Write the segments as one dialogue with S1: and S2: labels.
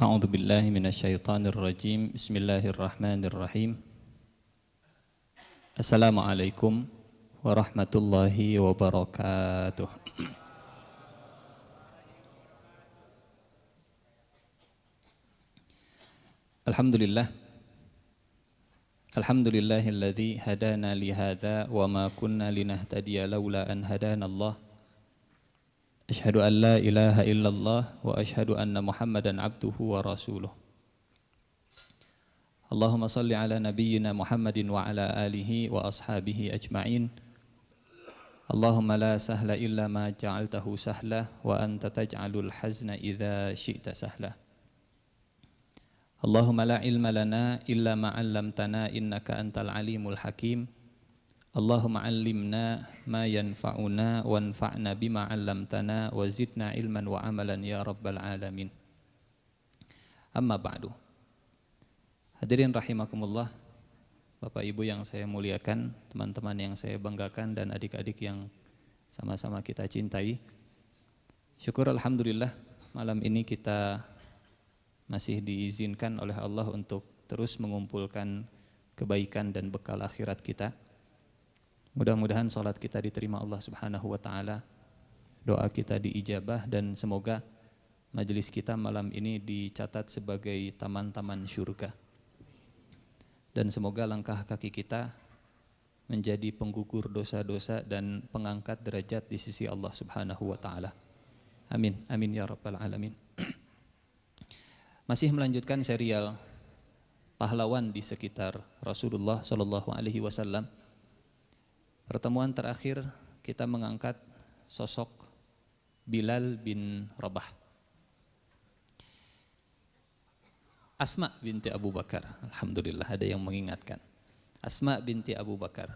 S1: A'udzu billahi minasyaitonir rajim. Bismillahirrahmanirrahim. Assalamualaikum warahmatullahi wabarakatuh. Alhamdulillah. Alhamdulillahilladzi hadana li hadza wa ma kunna linahtadiya laula an hadana Allah. Asyhadu an la ilaha illallah wa asyhadu anna Muhammadan abduhu wa rasuluh. Allahumma salli ala nabiyyina Muhammadin wa ala alihi wa ashabihi ajma'in. Allahumma la sahla illa ma ja'altahu sahla wa anta taj'alul hazna idza syi'ta sahla. Allahumma la ilma lana illa ma 'allamtana innaka antal alimul hakim. Allahumma 'allimna ma yanfa'una wanfa'na bima 'allamtana wa zidna ilman wa amalan ya rabbal alamin. Amma ba'du. Hadirin rahimakumullah, Bapak Ibu yang saya muliakan, teman-teman yang saya banggakan dan adik-adik yang sama-sama kita cintai. Syukur alhamdulillah malam ini kita masih diizinkan oleh Allah untuk terus mengumpulkan kebaikan dan bekal akhirat kita. Mudah-mudahan salat kita diterima Allah Subhanahu wa taala, doa kita diijabah, dan semoga majelis kita malam ini dicatat sebagai taman-taman syurga. Dan semoga langkah kaki kita menjadi penggugur dosa-dosa dan pengangkat derajat di sisi Allah Subhanahu wa taala. Amin. Amin ya rabbal alamin. Masih melanjutkan serial pahlawan di sekitar Rasulullah sallallahu alaihi wasallam. Pertemuan terakhir kita mengangkat sosok Bilal bin Rabah. Asma binti Abu Bakar. Alhamdulillah ada yang mengingatkan. Asma binti Abu Bakar.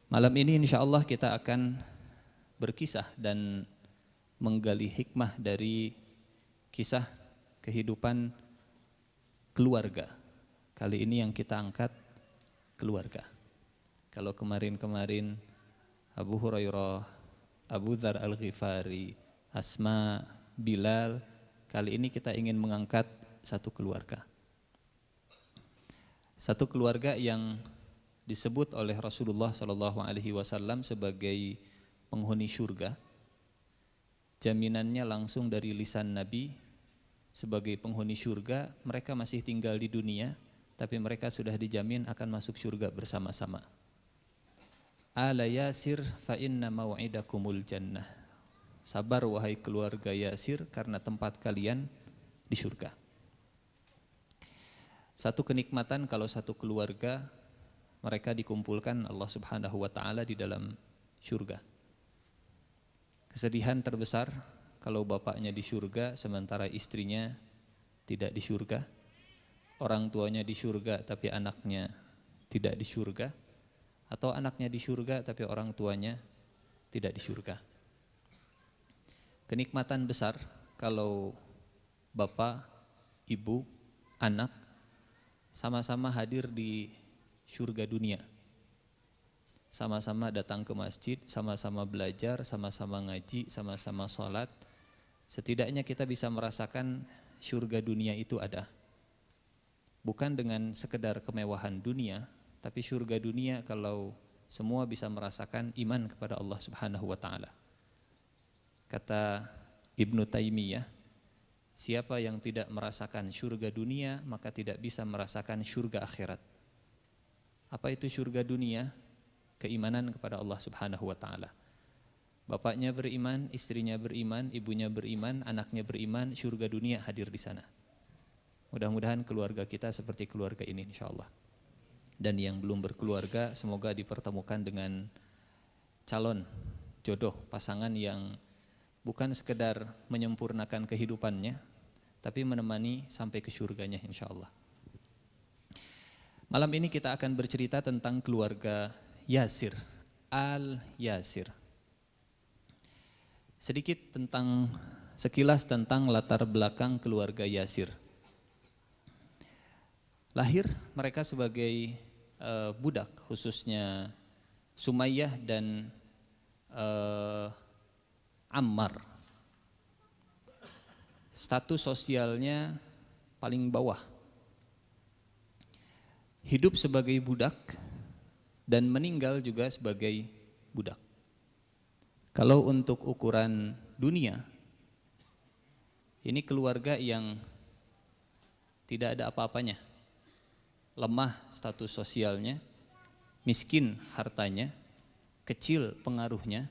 S1: Malam ini insyaallah kita akan berkisah dan menggali hikmah dari kisah kehidupan keluarga. Kali ini yang kita angkat keluarga. Kalau kemarin-kemarin Abu Hurairah, Abu Dzar Al-Ghifari, Asma, Bilal, kali ini kita ingin mengangkat satu keluarga. Satu keluarga yang disebut oleh Rasulullah sallallahu alaihi wasallam sebagai penghuni surga. Jaminannya langsung dari lisan Nabi. Sebagai penghuni surga, mereka masih tinggal di dunia, tapi mereka sudah dijamin akan masuk surga bersama-sama. Ala Yasir fa inna mau'idakumul jannah. Sabar wahai keluarga Yasir, karena tempat kalian di surga. Satu kenikmatan kalau satu keluarga mereka dikumpulkan Allah Subhanahu wa taala di dalam surga. Kesedihan terbesar kalau bapaknya di surga sementara istrinya tidak di surga, orang tuanya di surga tapi anaknya tidak di surga, atau anaknya di surga tapi orang tuanya tidak di surga. Kenikmatan besar kalau bapak, ibu, anak sama-sama hadir di surga dunia. Sama-sama datang ke masjid, sama-sama belajar, sama-sama ngaji, sama-sama sholat. Setidaknya kita bisa merasakan surga dunia itu ada. Bukan dengan sekedar kemewahan dunia, tapi surga dunia kalau semua bisa merasakan iman kepada Allah Subhanahu wa taala. Kata Ibnu Taimiyah, siapa yang tidak merasakan surga dunia, maka tidak bisa merasakan surga akhirat. Apa itu surga dunia? Keimanan kepada Allah Subhanahu wa taala. Bapaknya beriman, istrinya beriman, ibunya beriman, anaknya beriman, surga dunia hadir di sana. Mudah-mudahan keluarga kita seperti keluarga ini insyaallah. Dan yang belum berkeluarga semoga dipertemukan dengan calon jodoh, pasangan yang bukan sekedar menyempurnakan kehidupannya, tapi menemani sampai ke surganya insyaallah. Malam ini kita akan bercerita tentang keluarga Yasir, Al-Yasir. Sedikit sekilas tentang latar belakang keluarga Yasir. Lahir mereka sebagai budak, khususnya Sumayyah dan Ammar. status sosialnya paling bawah, hidup sebagai budak dan meninggal juga sebagai budak. Kalau untuk ukuran dunia, ini keluarga yang tidak ada apa-apanya, lemah status sosialnya, miskin hartanya, kecil pengaruhnya,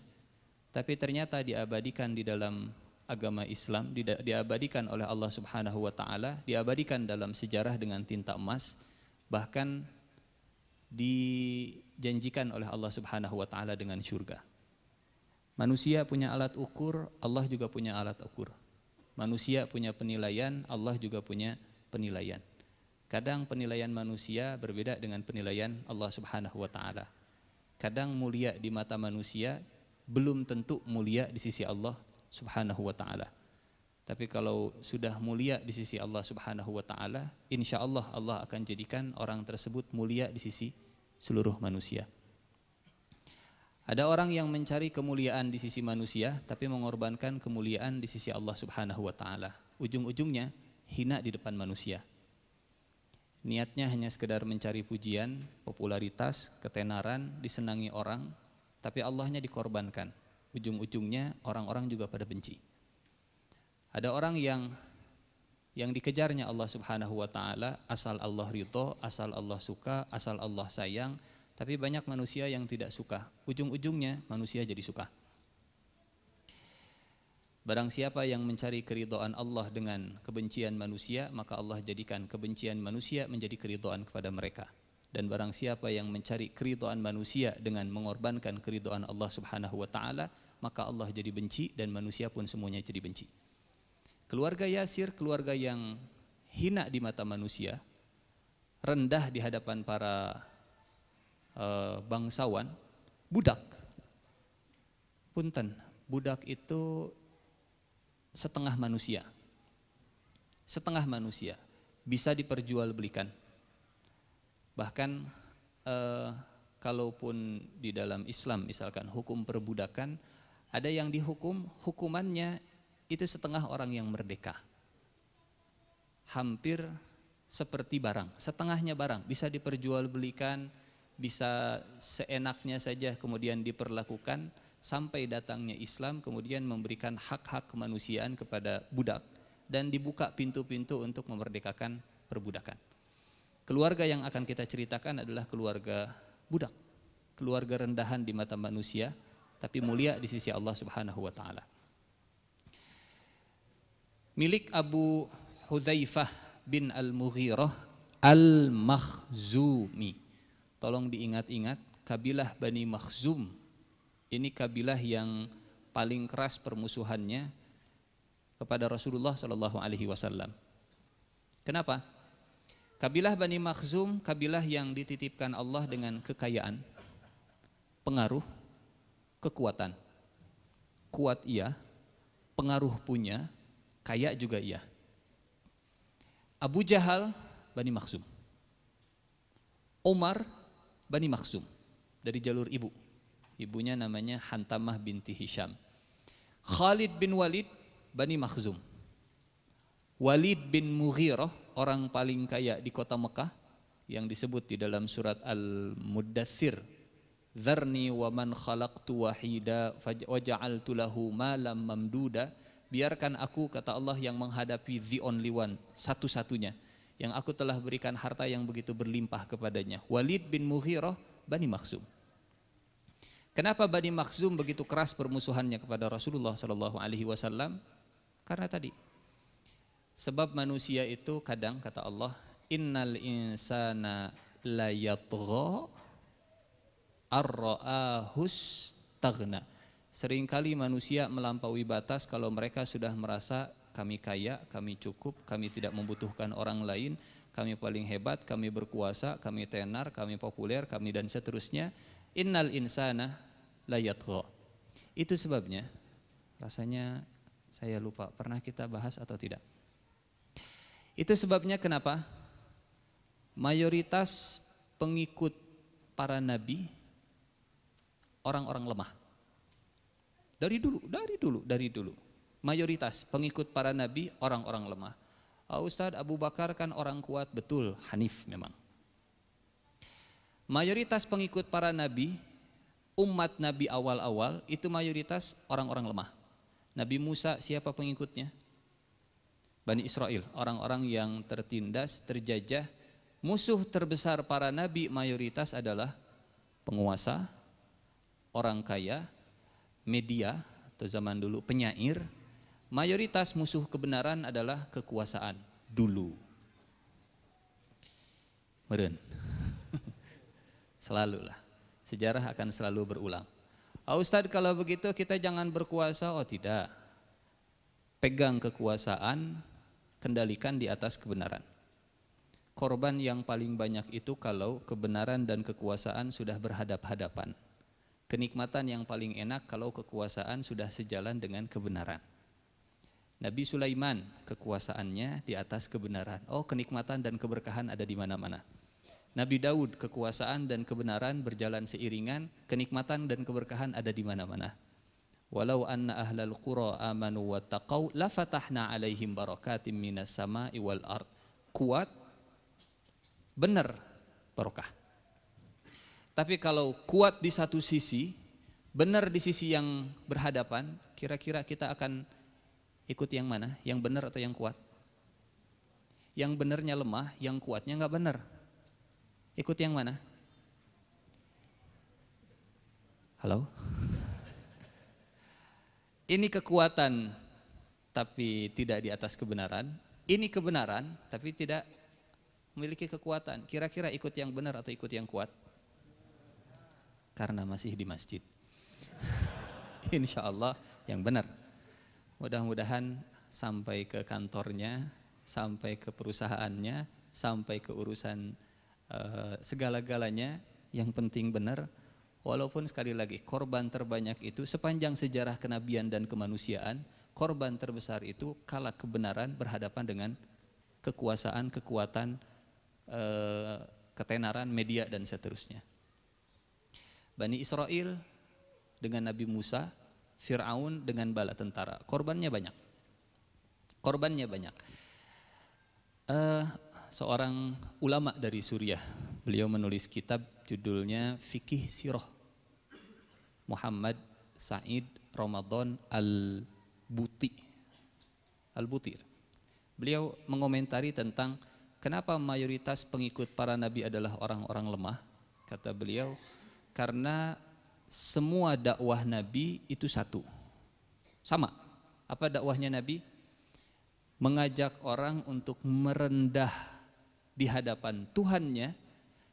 S1: tapi ternyata diabadikan di dalam agama Islam, diabadikan oleh Allah Subhanahu wa taala, diabadikan dalam sejarah dengan tinta emas, bahkan dijanjikan oleh Allah Subhanahu wa taala dengan surga. Manusia punya alat ukur, Allah juga punya alat ukur. Manusia punya penilaian, Allah juga punya penilaian. Kadang penilaian manusia berbeda dengan penilaian Allah Subhanahu wa taala. Kadang mulia di mata manusia belum tentu mulia di sisi Allah Subhanahu wa taala. Tapi kalau sudah mulia di sisi Allah Subhanahu wa taala, insyaallah Allah akan jadikan orang tersebut mulia di sisi seluruh manusia. Ada orang yang mencari kemuliaan di sisi manusia tapi mengorbankan kemuliaan di sisi Allah Subhanahu wa taala. Ujung-ujungnya hina di depan manusia. Niatnya hanya sekedar mencari pujian, popularitas, ketenaran, disenangi orang, tapi Allahnya dikorbankan. Ujung-ujungnya orang-orang juga pada benci. Ada orang yang dikejarnya Allah Subhanahu wa taala asal Allah ridho, asal Allah suka, asal Allah sayang. Tapi banyak manusia yang tidak suka. Ujung-ujungnya manusia jadi suka. Barang siapa yang mencari keridhaan Allah dengan kebencian manusia, maka Allah jadikan kebencian manusia menjadi keridhaan kepada mereka. Dan barang siapa yang mencari keridhaan manusia dengan mengorbankan keridhaan Allah Subhanahu wa taala, maka Allah jadi benci dan manusia pun semuanya jadi benci. Keluarga Yasir, keluarga yang hina di mata manusia, rendah di hadapan para bangsawan, budak. Punten, budak itu setengah manusia. Setengah manusia bisa diperjualbelikan. Bahkan kalaupun di dalam Islam misalkan hukum perbudakan, ada yang dihukum hukumannya itu setengah orang yang merdeka. Hampir seperti barang, setengahnya barang bisa diperjualbelikan, bisa seenaknya saja kemudian diperlakukan sampai datangnya Islam kemudian memberikan hak-hak kemanusiaan kepada budak dan dibuka pintu-pintu untuk memerdekakan perbudakan. Keluarga yang akan kita ceritakan adalah keluarga budak, keluarga rendahan di mata manusia tapi mulia di sisi Allah Subhanahu wa taala. Milik Abu Hudzaifah bin Al-Mughirah Al-Makhzumi. Tolong diingat-ingat, kabilah Bani Makhzum ini kabilah yang paling keras permusuhannya kepada Rasulullah Shallallahu Alaihi Wasallam. Kenapa? Kabilah Bani Makhzum kabilah yang dititipkan Allah dengan kekayaan, pengaruh, kekuatan. Kuat iya, pengaruh punya, kaya juga iya. Abu Jahal Bani Makhzum, Umar Bani Makhzum dari jalur ibu. Ibunya namanya Hantamah binti Hisham. Khalid bin Walid Bani Makhzum. Walid bin Mughirah, orang paling kaya di kota Mekah yang disebut di dalam surat Al-Muddathir. Dzarni wa man khalaqtu wahida waja'altu lahu malam mamduda. Biarkan aku, kata Allah, yang menghadapi the only one, satu-satunya, yang aku telah berikan harta yang begitu berlimpah kepadanya. Walid bin Mughirah Bani Makhzum. Kenapa Bani Makhzum begitu keras permusuhannya kepada Rasulullah Sallallahu Alaihi Wasallam? Karena tadi, sebab manusia itu kadang, kata Allah, innal insana la yatgha ar-ra'ahus taghna. Seringkali manusia melampaui batas kalau mereka sudah merasa kami kaya, kami cukup, kami tidak membutuhkan orang lain, kami paling hebat, kami berkuasa, kami tenar, kami populer, kami dan seterusnya. Innal insana la yatgha. Itu sebabnya, rasanya saya lupa, pernah kita bahas atau tidak? Itu sebabnya kenapa mayoritas pengikut para nabi orang-orang lemah. Dari dulu. mayoritas pengikut para nabi orang-orang lemah. Ustadz, Abu Bakar kan orang kuat, betul, Hanif memang. Mayoritas pengikut para nabi, umat nabi awal-awal itu mayoritas orang-orang lemah. Nabi Musa siapa pengikutnya? Bani Israel, orang-orang yang tertindas, terjajah. Musuh terbesar para nabi mayoritas adalah penguasa, orang kaya, media atau zaman dulu penyair. Mayoritas musuh kebenaran adalah kekuasaan dulu. Meren. Selalulah. Sejarah akan selalu berulang. Ustadz, kalau begitu kita jangan berkuasa. Oh tidak. Pegang kekuasaan, kendalikan di atas kebenaran. Korban yang paling banyak itu kalau kebenaran dan kekuasaan sudah berhadap-hadapan. Kenikmatan yang paling enak kalau kekuasaan sudah sejalan dengan kebenaran. Nabi Sulaiman kekuasaannya di atas kebenaran. Oh, kenikmatan dan keberkahan ada di mana-mana. Nabi Daud kekuasaan dan kebenaran berjalan seiringan, kenikmatan dan keberkahan ada di mana-mana. Walau anna ahlal qura amanu wattaqau la fatahna alaihim barakatim minas sama'i wal ard. Kuat, benar, barokah. Tapi kalau kuat di satu sisi, benar di sisi yang berhadapan, kira-kira kita akan ikut yang mana? Yang benar atau yang kuat? Yang benarnya lemah, yang kuatnya nggak benar. Ikut yang mana? Halo? Ini kekuatan tapi tidak di atas kebenaran. Ini kebenaran tapi tidak memiliki kekuatan. Kira-kira ikut yang benar atau ikut yang kuat? Karena masih di masjid. Insya Allah yang benar. Mudah-mudahan sampai ke kantornya, sampai ke perusahaannya, sampai ke urusan segala-galanya, yang penting benar. Walaupun sekali lagi korban terbanyak itu sepanjang sejarah kenabian dan kemanusiaan, korban terbesar itu kala kebenaran berhadapan dengan kekuasaan, kekuatan, ketenaran, media dan seterusnya. Bani Israel dengan Nabi Musa, Fir'aun dengan bala tentara, korbannya banyak. Korbannya banyak. Seorang ulama dari Suriah, beliau menulis kitab judulnya Fikih Sirah, Muhammad Said Ramadan Al-Buti. Beliau mengomentari tentang kenapa mayoritas pengikut para nabi adalah orang-orang lemah. Kata beliau, karena semua dakwah nabi itu satu, sama. Apa dakwahnya nabi? Mengajak orang untuk merendah di hadapan Tuhannya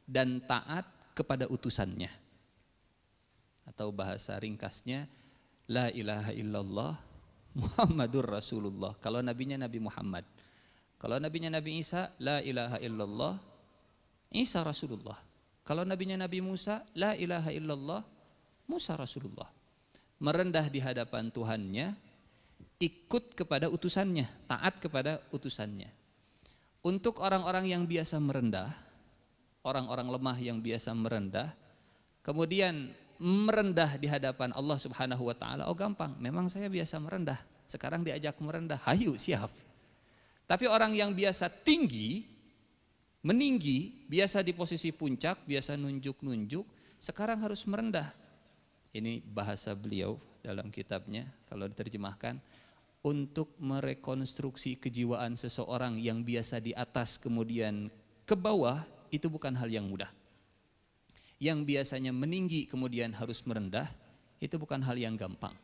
S1: dan taat kepada utusannya. Atau bahasa ringkasnya, la ilaha illallah Muhammadur Rasulullah. Kalau nabinya Nabi Muhammad. Kalau nabinya Nabi Isa, la ilaha illallah Isa Rasulullah. Kalau nabinya Nabi Musa, la ilaha illallah Musa Rasulullah. Merendah di hadapan Tuhannya, ikut kepada utusannya, taat kepada utusannya. Untuk orang-orang yang biasa merendah, orang-orang lemah yang biasa merendah, kemudian merendah di hadapan Allah Subhanahu wa taala, oh gampang, memang saya biasa merendah. Sekarang diajak merendah, hayu siap. Tapi orang yang biasa tinggi, meninggi, biasa di posisi puncak, biasa nunjuk-nunjuk, sekarang harus merendah. Ini bahasa beliau dalam kitabnya kalau diterjemahkan, untuk merekonstruksi kejiwaan seseorang yang biasa di atas kemudian ke bawah itu bukan hal yang mudah. Yang biasanya meninggi kemudian harus merendah itu bukan hal yang gampang.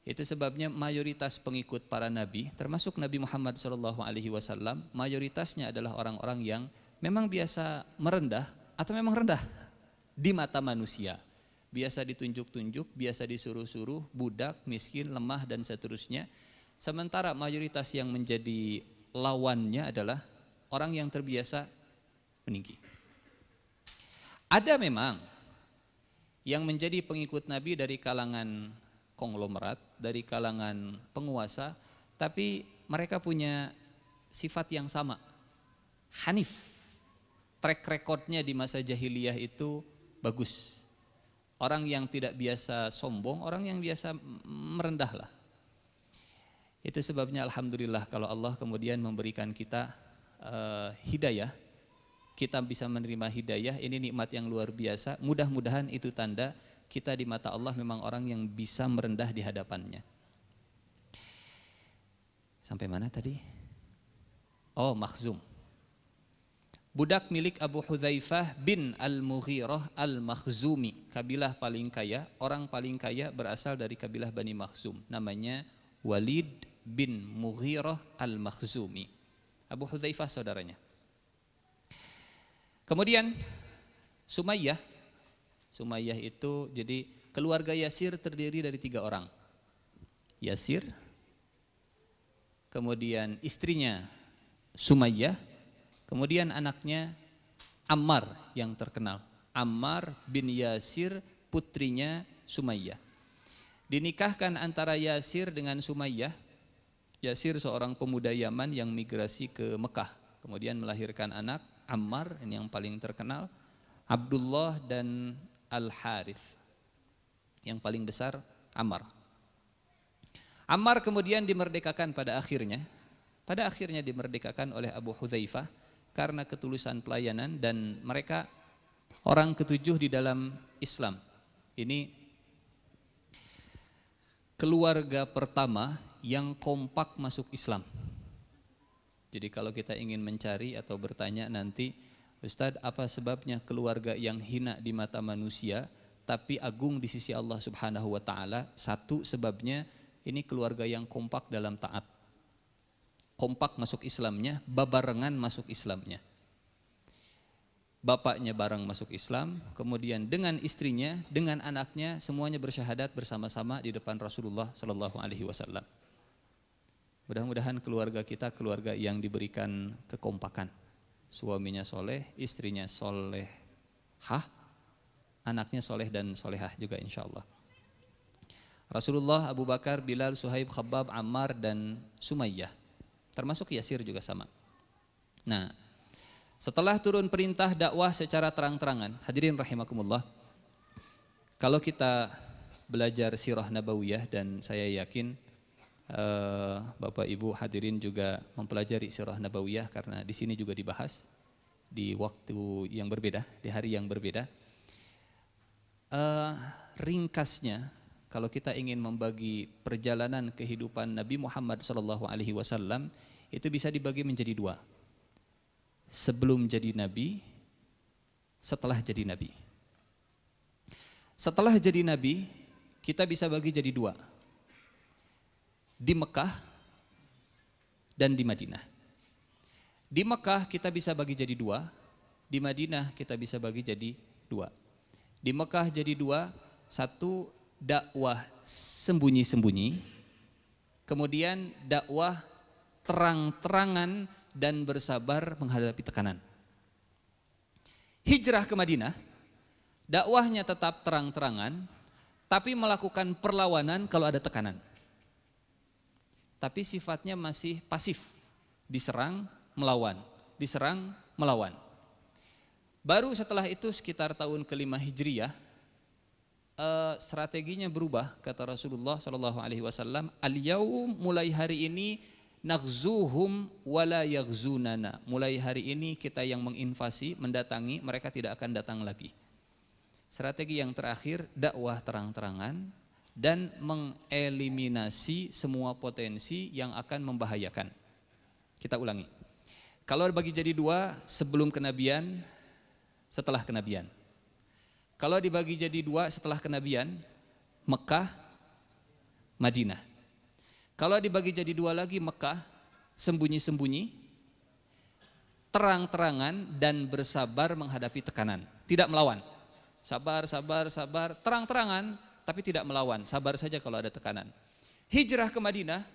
S1: Itu sebabnya mayoritas pengikut para nabi, termasuk Nabi Muhammad SAW, mayoritasnya adalah orang-orang yang memang biasa merendah atau memang rendah di mata manusia. Biasa ditunjuk-tunjuk, biasa disuruh-suruh, budak, miskin, lemah dan seterusnya. Sementara mayoritas yang menjadi lawannya adalah orang yang terbiasa meninggi. Ada memang yang menjadi pengikut Nabi dari kalangan konglomerat, dari kalangan penguasa, tapi mereka punya sifat yang sama. Hanif. Track recordnya di masa jahiliyah itu bagus. Orang yang tidak biasa sombong, orang yang biasa merendah lah. Itu sebabnya alhamdulillah kalau Allah kemudian memberikan kita hidayah, kita bisa menerima hidayah, ini nikmat yang luar biasa. Mudah-mudahan itu tanda kita di mata Allah memang orang yang bisa merendah di hadapannya. Sampai mana tadi? Oh, Makhzum. Budak milik Abu Hudzaifah bin Al-Mughirah Al-Makhzumi, kabilah paling kaya, orang paling kaya berasal dari kabilah Bani Makhzum, namanya Walid bin Mughirah Al-Makhzumi. Abu Hudzaifah saudaranya. Kemudian Sumayyah. Sumayyah itu jadi keluarga Yasir terdiri dari 3 orang. Yasir, kemudian istrinya Sumayyah, kemudian anaknya Ammar yang terkenal. Ammar bin Yasir, putrinya Sumayyah. Dinikahkan antara Yasir dengan Sumayyah. Yasir seorang pemuda Yaman yang migrasi ke Mekah, kemudian melahirkan anak Ammar, ini yang paling terkenal, Abdullah dan Al-Harith. Yang paling besar Ammar. Ammar kemudian dimerdekakan pada akhirnya dimerdekakan oleh Abu Hudzaifah karena ketulusan pelayanan, dan mereka orang ketujuh di dalam Islam. Ini keluarga pertama yang kompak masuk Islam. Jadi kalau kita ingin mencari atau bertanya nanti, Ustadz, apa sebabnya keluarga yang hina di mata manusia tapi agung di sisi Allah Subhanahu wa taala? Satu sebabnya ini keluarga yang kompak dalam taat. Kompak masuk Islamnya, babarengan masuk Islamnya. Bapaknya bareng masuk Islam, kemudian dengan istrinya, dengan anaknya, semuanya bersyahadat bersama-sama di depan Rasulullah Sallallahu Alaihi Wasallam. Mudah-mudahan keluarga kita keluarga yang diberikan kekompakan. Suaminya soleh, istrinya solehah, anaknya soleh dan solehah juga insya Allah. Rasulullah, Abu Bakar, Bilal, Suhaib, Khabbab, Ammar dan Sumayyah. Termasuk Yasir juga sama. Nah, setelah turun perintah dakwah secara terang-terangan, hadirin rahimakumullah, kalau kita belajar sirah nabawiyah, dan saya yakin Bapak Ibu hadirin juga mempelajari sirah nabawiyah karena di sini juga dibahas di waktu yang berbeda, di hari yang berbeda. Ringkasnya, kalau kita ingin membagi perjalanan kehidupan Nabi Muhammad SAW, itu bisa dibagi menjadi 2. Sebelum jadi Nabi, setelah jadi Nabi. Setelah jadi Nabi, kita bisa bagi jadi 2. Di Mekah dan di Madinah. Di Mekah kita bisa bagi jadi 2, di Madinah kita bisa bagi jadi 2. Di Mekah jadi 2, satu dakwah sembunyi-sembunyi, kemudian dakwah terang-terangan dan bersabar menghadapi tekanan. Hijrah ke Madinah, dakwahnya tetap terang-terangan, tapi melakukan perlawanan kalau ada tekanan. Tapi sifatnya masih pasif, diserang, melawan, diserang, melawan. Baru setelah itu sekitar tahun ke-5 Hijriyah, strateginya berubah, kata Rasulullah SAW, al-yaum, mulai hari ini, naghzuhum wala yaghzunana. Mulai hari ini kita yang menginvasi, mendatangi, mereka tidak akan datang lagi. Strategi yang terakhir, dakwah terang-terangan dan mengeliminasi semua potensi yang akan membahayakan. Kita ulangi. Kalau dibagi jadi 2, sebelum kenabian, setelah kenabian. Kalau dibagi jadi 2 setelah kenabian, Mekah, Madinah. Kalau dibagi jadi 2 lagi, Mekah, sembunyi-sembunyi, terang-terangan dan bersabar menghadapi tekanan. Tidak melawan. Sabar, sabar, sabar, terang-terangan, tapi tidak melawan, sabar saja kalau ada tekanan. Hijrah ke Madinah,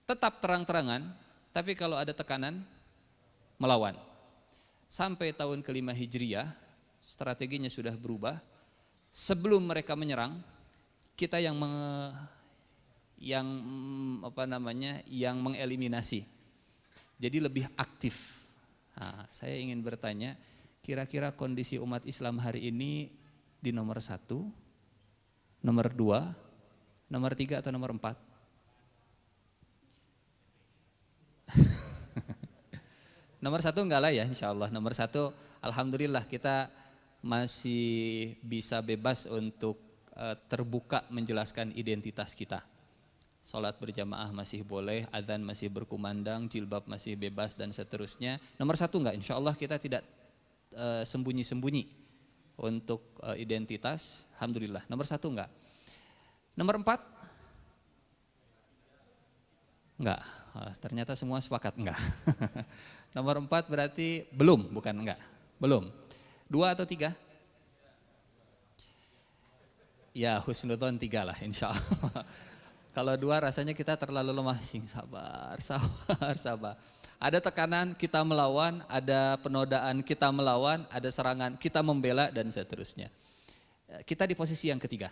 S1: tetap terang-terangan, tapi kalau ada tekanan, melawan. Sampai tahun ke-5 Hijriyah, strateginya sudah berubah. Sebelum mereka menyerang, kita yang mengeliminasi. Jadi lebih aktif. Nah, saya ingin bertanya, kira-kira kondisi umat Islam hari ini di nomor 1, nomor 2, nomor 3 atau nomor 4? Nomor satu enggak lah ya insya Allah. Nomor satu alhamdulillah kita masih bisa bebas untuk terbuka menjelaskan identitas kita. Salat berjamaah masih boleh, adzan masih berkumandang, jilbab masih bebas dan seterusnya. Nomor satu enggak, insya Allah kita tidak sembunyi-sembunyi untuk identitas, alhamdulillah. Nomor satu enggak. Nomor 4 enggak. Ternyata semua sepakat enggak. Nomor 4 berarti belum, bukan enggak. Belum. 2 atau 3? Ya husnudzon 3 lah insya Allah. Kalau 2 rasanya kita terlalu lemah, sabar. Ada tekanan kita melawan, ada penodaan kita melawan, ada serangan kita membela dan seterusnya. Kita di posisi yang ketiga.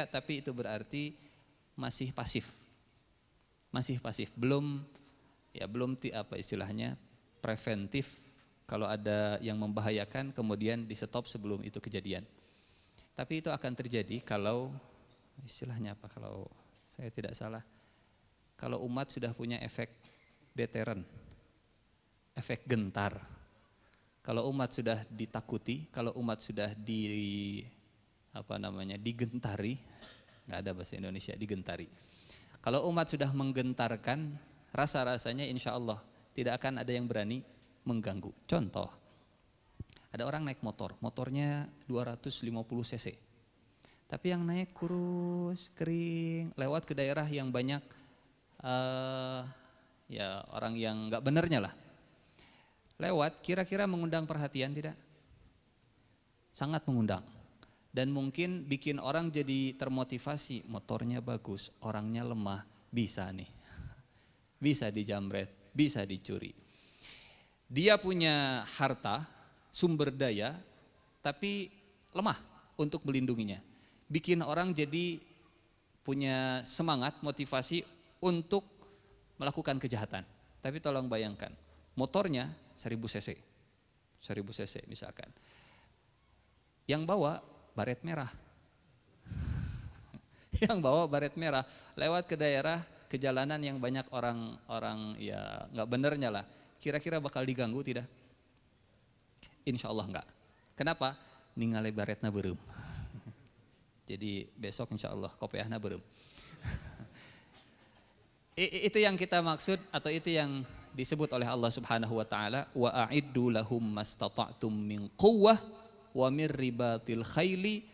S1: Tapi itu berarti masih pasif. Belum apa istilahnya preventif. Kalau ada yang membahayakan kemudian di stop sebelum itu kejadian. Tapi itu akan terjadi kalau istilahnya apa, kalau saya tidak salah, kalau umat sudah punya efek deteren, efek gentar. Kalau umat sudah ditakuti, kalau umat sudah digentari, nggak ada bahasa Indonesia digentari. Kalau umat sudah menggentarkan, rasa-rasanya insya Allah tidak akan ada yang berani mengganggu. Contoh, ada orang naik motornya 250 cc. Tapi yang naik kurus, kering, lewat ke daerah yang banyak orang yang nggak benernya lah. Lewat, kira-kira mengundang perhatian tidak? Sangat mengundang. Dan mungkin bikin orang jadi termotivasi, motornya bagus, orangnya lemah, bisa nih. Bisa dijamret, bisa dicuri. Dia punya harta, sumber daya, tapi lemah untuk melindunginya. Bikin orang jadi punya semangat, motivasi untuk melakukan kejahatan. Tapi tolong bayangkan, motornya 1000 cc misalkan. Yang bawa baret merah. Yang bawa baret merah lewat ke daerah, ke jalanan yang banyak orang ya nggak benernya lah. Kira-kira bakal diganggu tidak? Insya Allah enggak. Kenapa? Ningali baretna beureum. Jadi besok insya Allah kopiahna beureum. Itu yang kita maksud, atau itu yang disebut oleh Allah Subhanahu wa taala, wa a'iddu lahum mastata'tum min quwwah wa mir ribatil khaili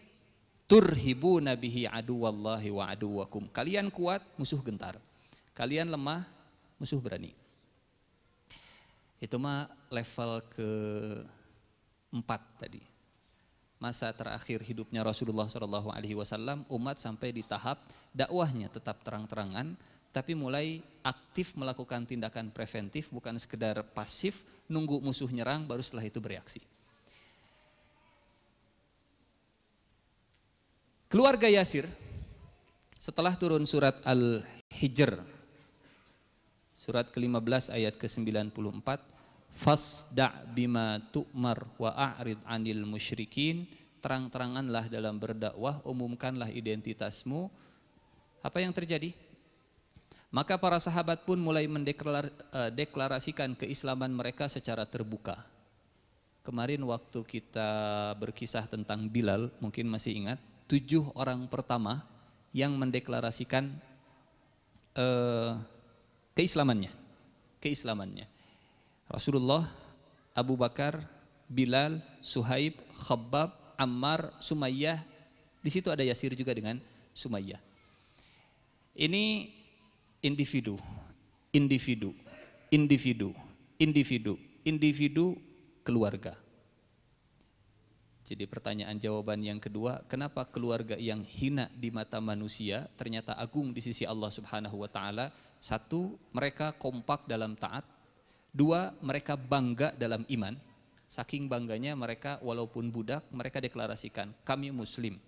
S1: turhibuna bihi aduwallahi wa aduwakum. Kalian kuat, musuh gentar. Kalian lemah, musuh berani. Itu mah level ke-4 tadi. Masa terakhir hidupnya Rasulullah SAW, umat sampai di tahap dakwahnya tetap terang-terangan, tapi mulai aktif melakukan tindakan preventif, bukan sekedar pasif nunggu musuh nyerang baru setelah itu bereaksi. Keluarga Yasir setelah turun surat Al-Hijr, surat ke-15 ayat ke-94, fasda' bima tu'mar wa a'rid 'anil musyrikin, terang-teranganlah dalam berdakwah, umumkanlah identitasmu. Apa yang terjadi? Maka para sahabat pun mulai mendeklarasikan keislaman mereka secara terbuka. Kemarin waktu kita berkisah tentang Bilal, mungkin masih ingat, 7 orang pertama yang mendeklarasikan keislamannya. Rasulullah, Abu Bakar, Bilal, Suhaib, Khabbab, Ammar, Sumayyah. Di situ ada Yasir juga dengan Sumayyah. Ini individu keluarga. Jadi pertanyaan jawaban yang kedua, kenapa keluarga yang hina di mata manusia ternyata agung di sisi Allah Subhanahu wa taala? 1, mereka kompak dalam taat. 2, mereka bangga dalam iman. Saking bangganya mereka walaupun budak, mereka deklarasikan, kami muslim,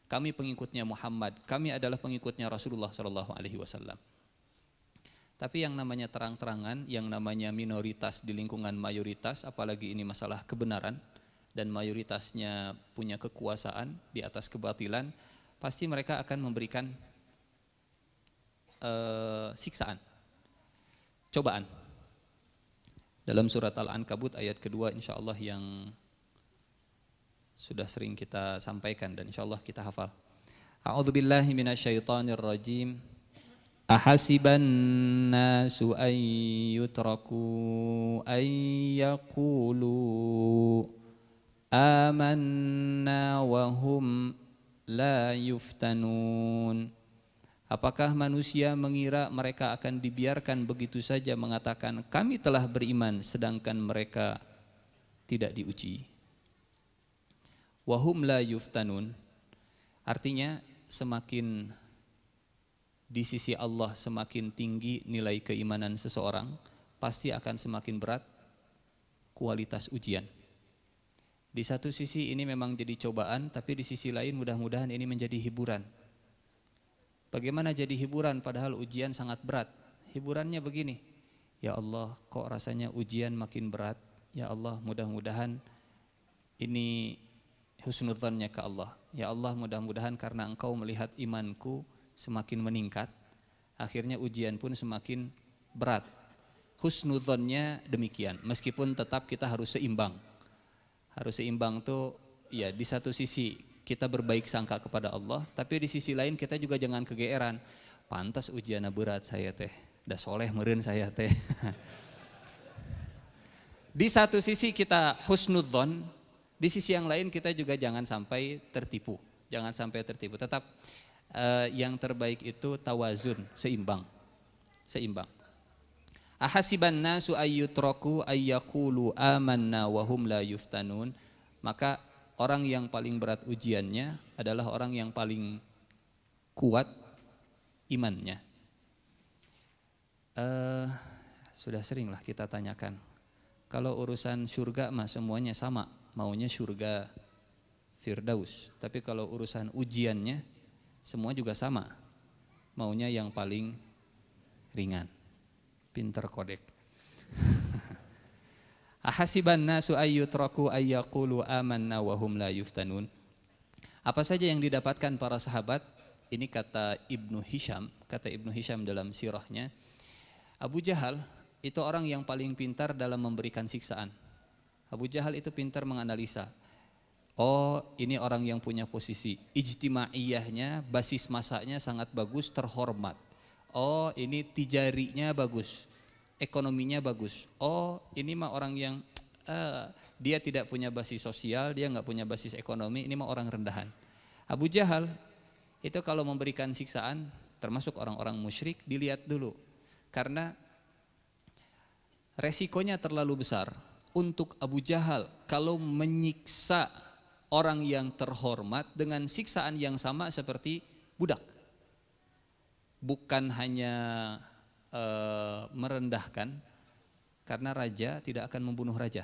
S1: kami pengikutnya Muhammad, kami adalah pengikutnya Rasulullah SAW. Tapi yang namanya terang-terangan, yang namanya minoritas di lingkungan mayoritas, apalagi ini masalah kebenaran, dan mayoritasnya punya kekuasaan di atas kebatilan, pasti mereka akan memberikan siksaan, cobaan. dalam surat Al-Ankabut ayat kedua insyaallah yang sudah sering kita sampaikan dan insyaallah kita hafal. A'udzubillahi minasyaitonir rajim. Ahasiban nasu an yutraku an yaqulu amanna wa hum la yuftanun. Apakah manusia mengira mereka akan dibiarkan begitu saja mengatakan kami telah beriman sedangkan mereka tidak diuji? Wa hum la yuftanun artinya semakin di sisi Allah semakin tinggi nilai keimanan seseorang, pasti akan semakin berat kualitas ujian. Di satu sisi ini memang jadi cobaan, tapi di sisi lain mudah-mudahan ini menjadi hiburan. Bagaimana jadi hiburan padahal ujian sangat berat? Hiburannya begini, ya Allah kok rasanya ujian makin berat, ya Allah mudah-mudahan ini husnudzannya ke Allah. Ya Allah mudah-mudahan karena Engkau melihat imanku semakin meningkat, akhirnya ujian pun semakin berat. Husnudzannya demikian, meskipun tetap kita harus seimbang. Harus seimbang tuh ya di satu sisi kita berbaik sangka kepada Allah, tapi di sisi lain kita juga jangan kegeeran. Pantas ujianna berat saya teh, da soleh meureun saya teh. Di satu sisi kita husnudzon, di sisi yang lain kita juga jangan sampai tertipu. Jangan sampai tertipu. Tetap yang terbaik itu tawazun, seimbang. Seimbang. Ahasiban nasu ayyutraku ayyaqulu amanna wa hum la yuftanun. Maka orang yang paling berat ujiannya adalah orang yang paling kuat imannya. Sudah seringlah kita tanyakan. Kalau urusan surga mah semuanya sama, maunya surga Firdaus. Tapi kalau urusan ujiannya semua juga sama, maunya yang paling ringan. Pinter kodek. Ahasiban nasu ayyutraku ayyaqulu amanna wa hum la yuftanun. Apa saja yang didapatkan para sahabat? Ini kata Ibnu Hisham dalam sirahnya. Abu Jahal itu orang yang paling pintar dalam memberikan siksaan. Abu Jahal itu pintar menganalisa. Oh, ini orang yang punya posisi ijtimaiyahnya, basis masanya sangat bagus, terhormat. Oh, ini tijarinya bagus, ekonominya bagus. Oh, ini mah orang yang dia tidak punya basis sosial, dia nggak punya basis ekonomi, ini mah orang rendahan. Abu Jahal itu kalau memberikan siksaan, termasuk orang-orang musyrik, dilihat dulu. Karena resikonya terlalu besar untuk Abu Jahal kalau menyiksa orang yang terhormat dengan siksaan yang sama seperti budak. Bukan hanya merendahkan, karena raja tidak akan membunuh raja.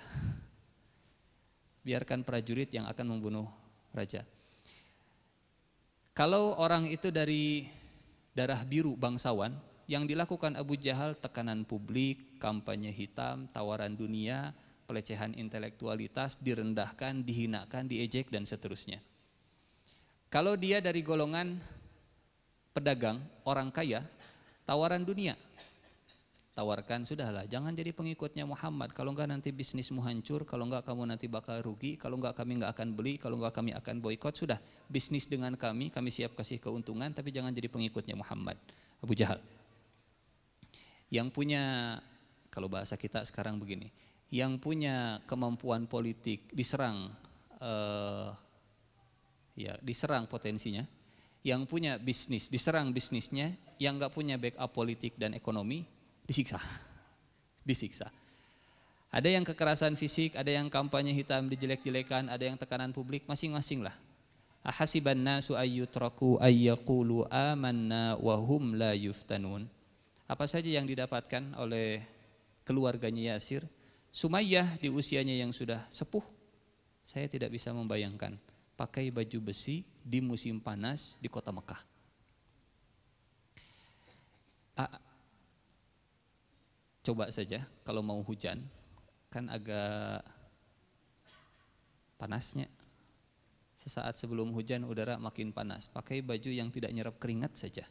S1: Biarkan prajurit yang akan membunuh raja. Kalau orang itu dari darah biru bangsawan, yang dilakukan Abu Jahal tekanan publik, kampanye hitam, tawaran dunia, pelecehan intelektualitas, direndahkan, dihinakan, diejek dan seterusnya. Kalau dia dari golongan pedagang, orang kaya, tawaran dunia. Tawarkan, sudahlah jangan jadi pengikutnya Muhammad, kalau enggak nanti bisnismu hancur, kalau enggak kamu nanti bakal rugi, kalau enggak kami enggak akan beli, kalau enggak kami akan boikot. Sudah, bisnis dengan kami siap kasih keuntungan, tapi jangan jadi pengikutnya Muhammad. Abu Jahal. Yang punya, kalau bahasa kita sekarang begini, yang punya kemampuan politik diserang, diserang potensinya. Yang punya bisnis diserang bisnisnya, yang nggak punya backup politik dan ekonomi disiksa. Disiksa. Ada yang kekerasan fisik, ada yang kampanye hitam dijelek-jelekan, ada yang tekanan publik, masing-masing lah. Ahasiban nasu ayyutraku ayyaqulu amanna wa hum la yuftanun. Apa saja yang didapatkan oleh keluarganya Yasir? Sumayyah di usianya yang sudah sepuh, saya tidak bisa membayangkan pakai baju besi di musim panas di kota Mekah. Coba saja kalau mau hujan, kan agak panasnya. Sesaat sebelum hujan udara makin panas, pakai baju yang tidak nyerap keringat saja.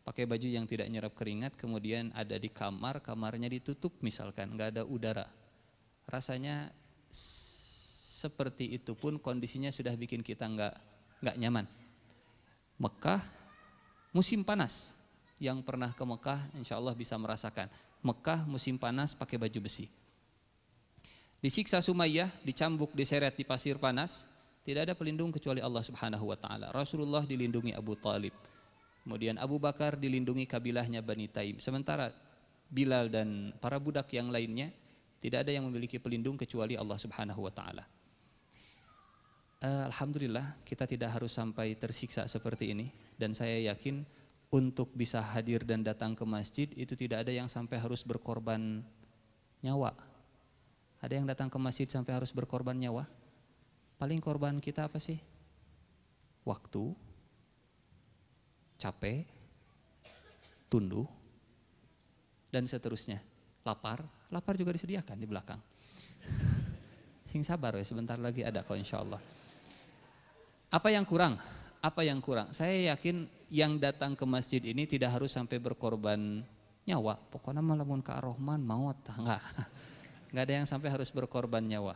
S1: pakai baju yang tidak nyerap keringat, kemudian ada di kamar, kamarnya ditutup misalkan, nggak ada udara. Rasanya seperti itu pun kondisinya sudah bikin kita nggak nyaman. Mekah musim panas, yang pernah ke Mekah insya Allah bisa merasakan. Mekah musim panas pakai baju besi. Disiksa Sumayyah, dicambuk, diseret di pasir panas, tidak ada pelindung kecuali Allah Subhanahu wa taala. Rasulullah dilindungi Abu Talib. Kemudian Abu Bakar dilindungi kabilahnya Bani Taim. Sementara Bilal dan para budak yang lainnya tidak ada yang memiliki pelindung kecuali Allah Subhanahu wa taala. Alhamdulillah kita tidak harus sampai tersiksa seperti ini, dan saya yakin untuk bisa hadir dan datang ke masjid itu tidak ada yang sampai harus berkorban nyawa. Ada yang datang ke masjid sampai harus berkorban nyawa? Paling korban kita apa sih? Waktu, capek, tunduh, dan seterusnya. Lapar juga disediakan di belakang. Sing sabar ya, sebentar lagi ada kok insya Allah. Apa yang kurang? Apa yang kurang? Saya yakin yang datang ke masjid ini tidak harus sampai berkorban nyawa. Pokoknya malamun ka Ar-Rahman maut, enggak. Enggak ada yang sampai harus berkorban nyawa.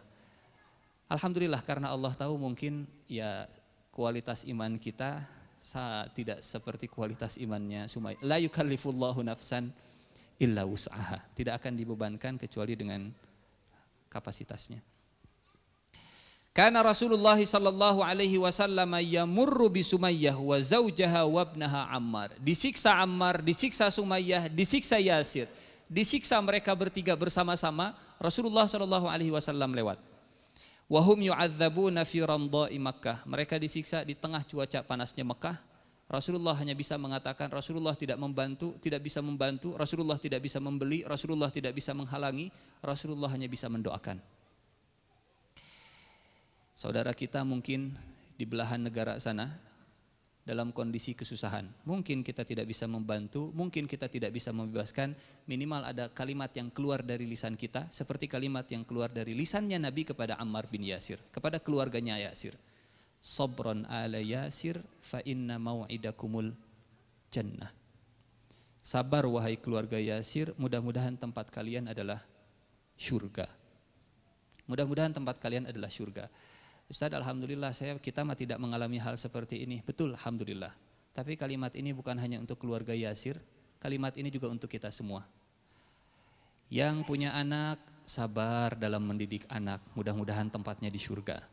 S1: Alhamdulillah karena Allah tahu mungkin ya kualitas iman kita tidak seperti kualitas imannya Sumayyah. La yukallifullahu nafsan illa wus'aha. Tidak akan dibebankan kecuali dengan kapasitasnya. Karena Rasulullah sallallahu alaihi wasallam yamurru bi Sumayyah wa zaujaha wa ibnaha Ammar. Disiksa Ammar, disiksa Sumayyah, disiksa Yasir. Disiksa mereka bertiga bersama-sama, Rasulullah sallallahu alaihi wasallam lewat. Wa hum yu'adzabuna fi ramda'i Makkah. Mereka disiksa di tengah cuaca panasnya Mekah. Rasulullah hanya bisa mengatakan, Rasulullah tidak bisa membantu, Rasulullah tidak bisa membeli, Rasulullah tidak bisa menghalangi, Rasulullah hanya bisa mendoakan. Saudara kita mungkin di belahan negara sana dalam kondisi kesusahan. Mungkin kita tidak bisa membantu, mungkin kita tidak bisa membebaskan, minimal ada kalimat yang keluar dari lisan kita seperti kalimat yang keluar dari lisannya Nabi kepada Ammar bin Yasir, kepada keluarganya Yasir. Sabron ala Yasir fa inna mau'idakumul jannah. Sabar wahai keluarga Yasir, mudah-mudahan tempat kalian adalah syurga. Mudah-mudahan tempat kalian adalah syurga. Ustaz, alhamdulillah kita mah tidak mengalami hal seperti ini. Betul, alhamdulillah. Tapi kalimat ini bukan hanya untuk keluarga Yasir, kalimat ini juga untuk kita semua. Yang punya anak, sabar dalam mendidik anak, mudah-mudahan tempatnya di surga.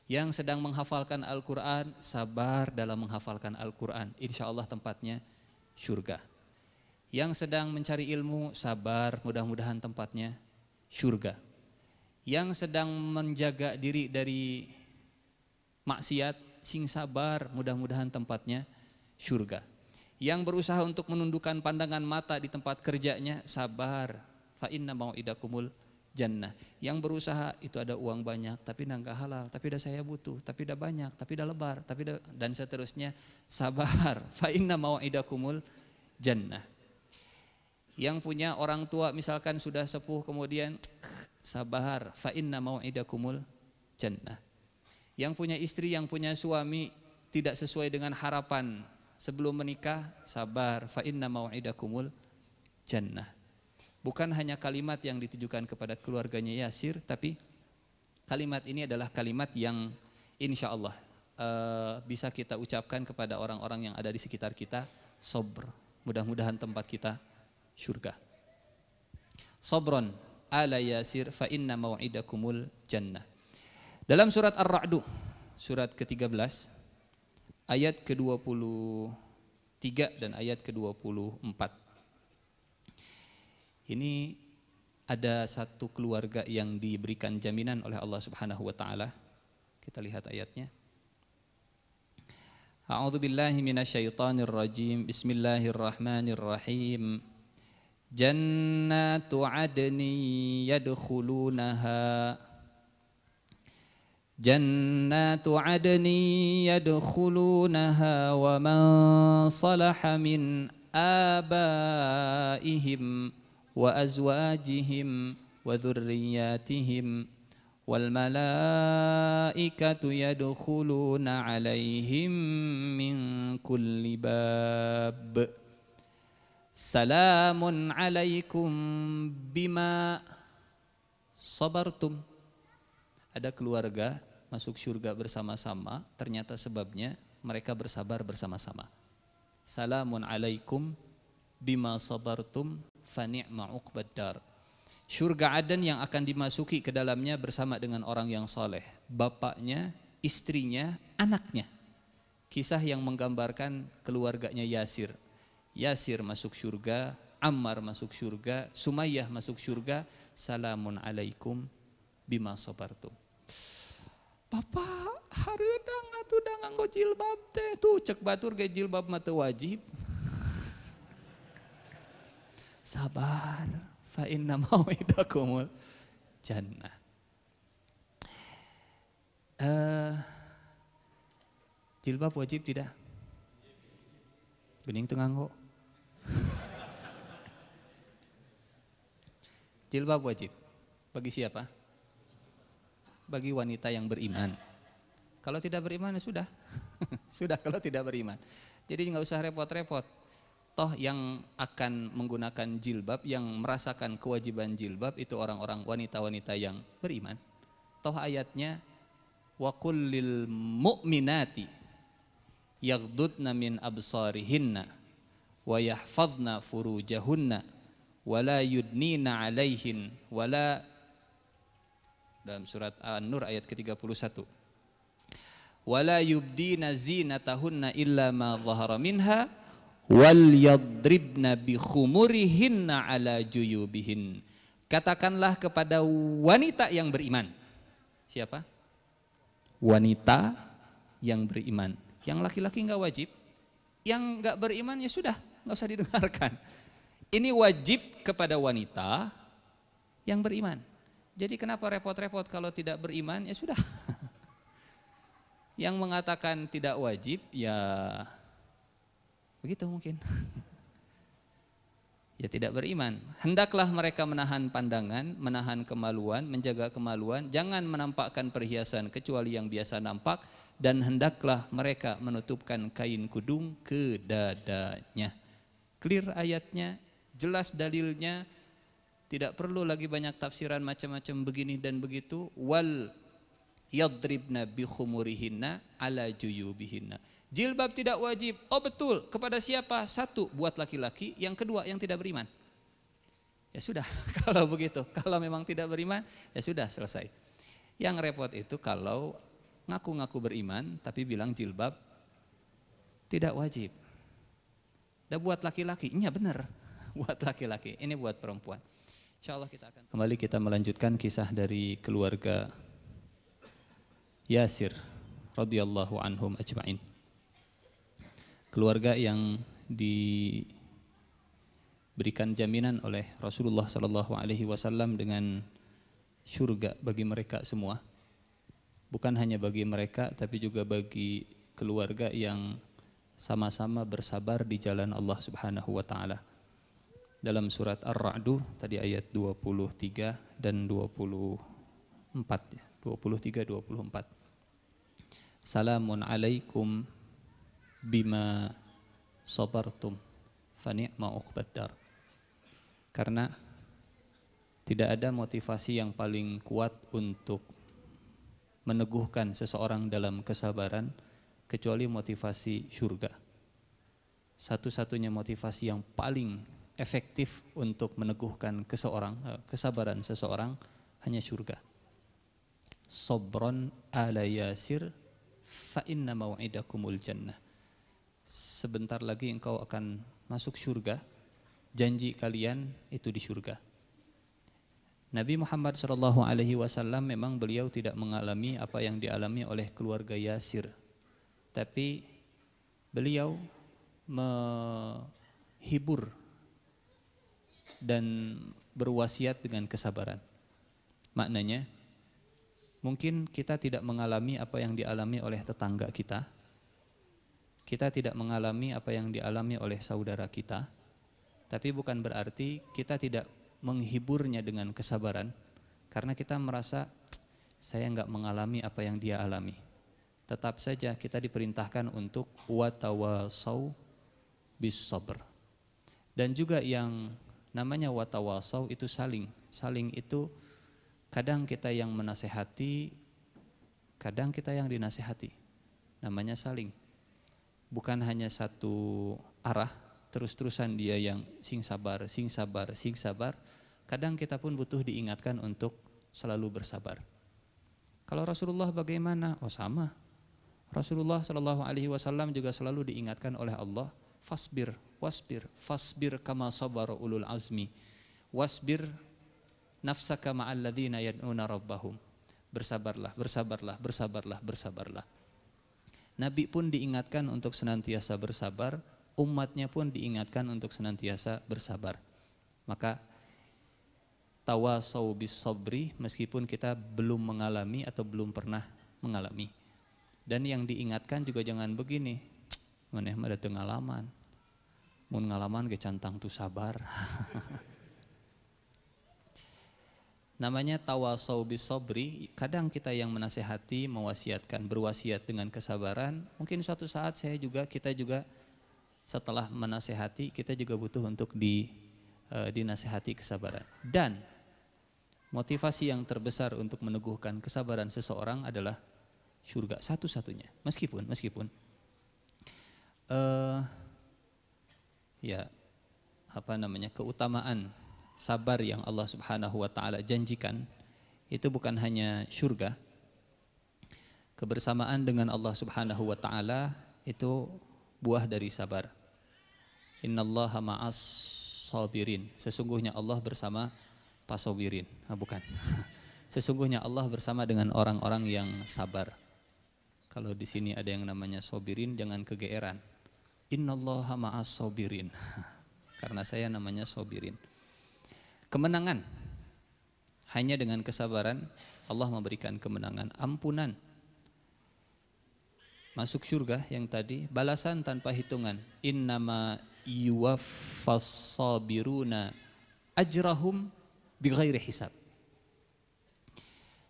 S1: Yang sedang menghafalkan Al-Quran, sabar dalam menghafalkan Al-Quran, insya Allah tempatnya surga. Yang sedang mencari ilmu, sabar, mudah-mudahan tempatnya surga. Yang sedang menjaga diri dari maksiat, sing sabar, mudah-mudahan tempatnya surga. Yang berusaha untuk menundukkan pandangan mata di tempat kerjanya, sabar, fa inna mau'idakumul jannah. Yang berusaha itu ada uang banyak tapi nggak halal, tapi dah saya butuh, tapi dah banyak, tapi dah lebar, dan seterusnya, sabar, fa inna mau'idakumul jannah. Yang punya orang tua misalkan sudah sepuh kemudian sabar, fa inna mau'idakumul jannah. Yang punya istri, yang punya suami tidak sesuai dengan harapan sebelum menikah, sabar, fa inna mau'idakumul jannah. Bukan hanya kalimat yang ditujukan kepada keluarganya Yasir, tapi kalimat ini adalah kalimat yang insya Allah bisa kita ucapkan kepada orang-orang yang ada di sekitar kita. Sabr, mudah-mudahan tempat kita surga. Sabron ala Yasir fa inna mau'idakumul jannah. Dalam surat Ar-Ra'du, surat ke-13, ayat ke-23 dan ayat ke-24. Ini ada satu keluarga yang diberikan jaminan oleh Allah Subhanahu wa taala. Kita lihat ayatnya. A'udzu billahi minasyaitonir rajim. Bismillahirrahmanirrahim. Jannatu 'adnin yadkhulunaha wa man salaha min abaihim wa azwajihim wa dhurriyyatihim wal malaikatu yadkhuluna alaihim min kulli bab salamun alaikum bima sabartum. Ada keluarga masuk surga bersama-sama, ternyata sebabnya mereka bersabar bersama-sama. Salamun alaikum bima sabartum fa ni'ma uqbaddar. Surga Aden yang akan dimasuki ke dalamnya bersama dengan orang yang soleh, bapaknya, istrinya, anaknya. Kisah yang menggambarkan keluarganya Yasir. Yasir masuk surga, Ammar masuk surga, Sumayyah masuk surga. Salamun alaikum bima sabartum. Bapak hareudang atuh da nganggo jilbab teh tuh cek batur ge jilbab mah teu wajib. Sabar, fa inna mau'idakumul jannah. Jilbab wajib tidak? Bening teu nganggo. Jilbab wajib. Bagi siapa? Bagi wanita yang beriman. Kalau tidak beriman ya sudah. Sudah kalau tidak beriman. Jadi nggak usah repot-repot. Toh yang akan menggunakan jilbab, yang merasakan kewajiban jilbab itu orang-orang wanita-wanita yang beriman. Toh ayatnya wa kullil mu'minati yaghdudna min absarihinna wa yahfazna furujahunna wa la yudnina alaihin wa la, dalam surat An-Nur ayat ke-31, wala yubdina zinatahunna illa ma dhahara minha wal yadribna bi khumurihinna ala juyubihin. Katakanlah kepada wanita yang beriman. Siapa? Wanita yang beriman. Yang laki-laki enggak wajib. Yang enggak beriman ya sudah, enggak usah didengarkan. Ini wajib kepada wanita yang beriman. Jadi kenapa repot-repot kalau tidak beriman ya sudah. Yang mengatakan tidak wajib ya begitu mungkin. Ya tidak beriman. Hendaklah mereka menahan pandangan, menahan kemaluan, menjaga kemaluan, jangan menampakkan perhiasan kecuali yang biasa nampak, dan hendaklah mereka menutupkan kain kudung ke dadanya. Clear ayatnya, jelas dalilnya, tidak perlu lagi banyak tafsiran macam-macam begini dan begitu. Wal yadribna bi khumurihinna ala juyubihinna. Jilbab tidak wajib. Oh betul, kepada siapa? Satu, buat laki-laki. Yang kedua, yang tidak beriman. Ya sudah, kalau begitu. Kalau memang tidak beriman, ya sudah selesai. Yang repot itu kalau ngaku-ngaku beriman tapi bilang jilbab tidak wajib. Udah buat laki-laki, iya benar. Buat laki-laki, ini buat perempuan. Insyaallah kita akan kembali kita melanjutkan kisah dari keluarga Yasir radhiyallahu anhum ajma'in. Keluarga yang diberikan jaminan oleh Rasulullah sallallahu alaihi wasallam dengan surga bagi mereka semua. Bukan hanya bagi mereka tapi juga bagi keluarga yang sama-sama bersabar di jalan Allah Subhanahu wa taala. Dalam surat Ar-Ra'd tadi ayat 23 dan 24 ya, 23 24. Salamun alaikum bima sabartum fa ni'ma uqbaddar. Karena tidak ada motivasi yang paling kuat untuk meneguhkan seseorang dalam kesabaran kecuali motivasi surga. Satu-satunya motivasi yang paling efektif untuk meneguhkan kesabaran seseorang hanya surga. Sabron ala Yasir fa inna mau'idakumul jannah. Sebentar lagi engkau akan masuk surga, janji kalian itu di surga. Nabi Muhammad SAW memang beliau tidak mengalami apa yang dialami oleh keluarga Yasir, tapi beliau menghibur dan berwasiat dengan kesabaran. Maknanya, mungkin kita tidak mengalami apa yang dialami oleh tetangga kita. Kita tidak mengalami apa yang dialami oleh saudara kita. Tapi bukan berarti kita tidak menghiburnya dengan kesabaran. Karena kita merasa saya enggak mengalami apa yang dia alami. Tetap saja kita diperintahkan untuk watawasau bis sabr. Dan juga yang namanya watawasau itu saling. Saling itu kadang kita yang menasehati, kadang kita yang dinasehati. Namanya saling. Bukan hanya satu arah, terus-terusan dia yang sing sabar, sing sabar, sing sabar. Kadang kita pun butuh diingatkan untuk selalu bersabar. Kalau Rasulullah bagaimana? Oh sama. Rasulullah Shallallahu Alaihi Wasallam juga selalu diingatkan oleh Allah, fasbir, wasbir, fasbir kama sabara ulul azmi, wasbir nafsaka ma'al ladzina yad'una rabbahum. Bersabarlah, bersabarlah, bersabarlah, bersabarlah. Nabi pun diingatkan untuk senantiasa bersabar, umatnya pun diingatkan untuk senantiasa bersabar. Maka tawasau bis sabri meskipun kita belum mengalami atau belum pernah mengalami. Dan yang diingatkan juga jangan begini, maneh mah ada pengalaman, mun ngalaman ge cantang tu sabar. Namanya tawasau bis sabri, kadang kita yang menasehati, mewasiatkan, berwasiat dengan kesabaran. Mungkin suatu saat kita juga setelah menasehati, kita juga butuh untuk dinasehati kesabaran. Dan motivasi yang terbesar untuk meneguhkan kesabaran seseorang adalah surga satu-satunya. Meskipun keutamaan sabar yang Allah Subhanahu wa taala janjikan itu bukan hanya surga. Kebersamaan dengan Allah Subhanahu wa taala itu buah dari sabar. Innallaha ma'as sabirin. Sesungguhnya Allah bersama pasabirin. Bukan. Sesungguhnya Allah bersama dengan orang-orang yang sabar. Kalau di sini ada yang namanya sobirin, jangan kegeeran. Innallaha ma'as sobirin. Karena saya namanya sobirin. Kemenangan. Hanya dengan kesabaran Allah memberikan kemenangan. Ampunan. Masuk surga yang tadi. Balasan tanpa hitungan. Innama yuwaffas sabiruna ajrahum bighairi hisab.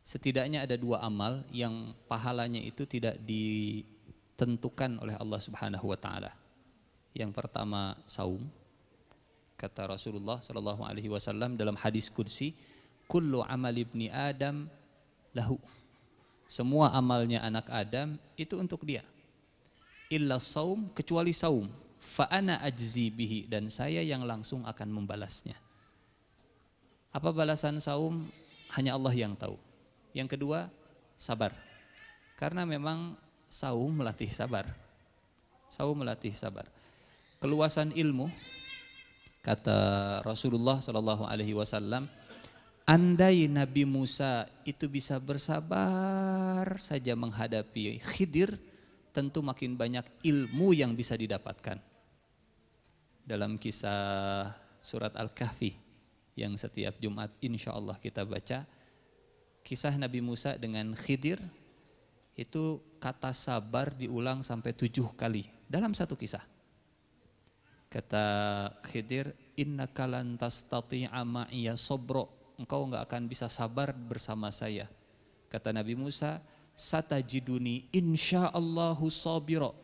S1: Setidaknya ada dua amal yang pahalanya itu tidak ditentukan oleh Allah Subhanahu wa taala. Yang pertama saum. Kata Rasulullah sallallahu alaihi wasallam dalam hadis qudsi, kullu amal ibni Adam lahu. Semua amalnya anak Adam itu untuk dia. Illa saum, kecuali saum. Fa ana ajzi bihi, dan saya yang langsung akan membalasnya. Apa balasan saum? Hanya Allah yang tahu. Yang kedua, sabar. Karena memang saum melatih sabar. Saum melatih sabar. Keluasan ilmu, kata Rasulullah sallallahu alaihi wasallam, andai Nabi Musa itu bisa bersabar saja menghadapi Khidir, tentu makin banyak ilmu yang bisa didapatkan. Dalam kisah surat Al-Kahfi yang setiap Jumat insya Allah kita baca, kisah Nabi Musa dengan Khidir itu kata sabar diulang sampai 7 kali dalam satu kisah. Kata Khidir, innaka lan tastati'a ma'iya sabra, engkau enggak akan bisa sabar bersama saya. Kata Nabi Musa, satajiduni insyaallahu sabira,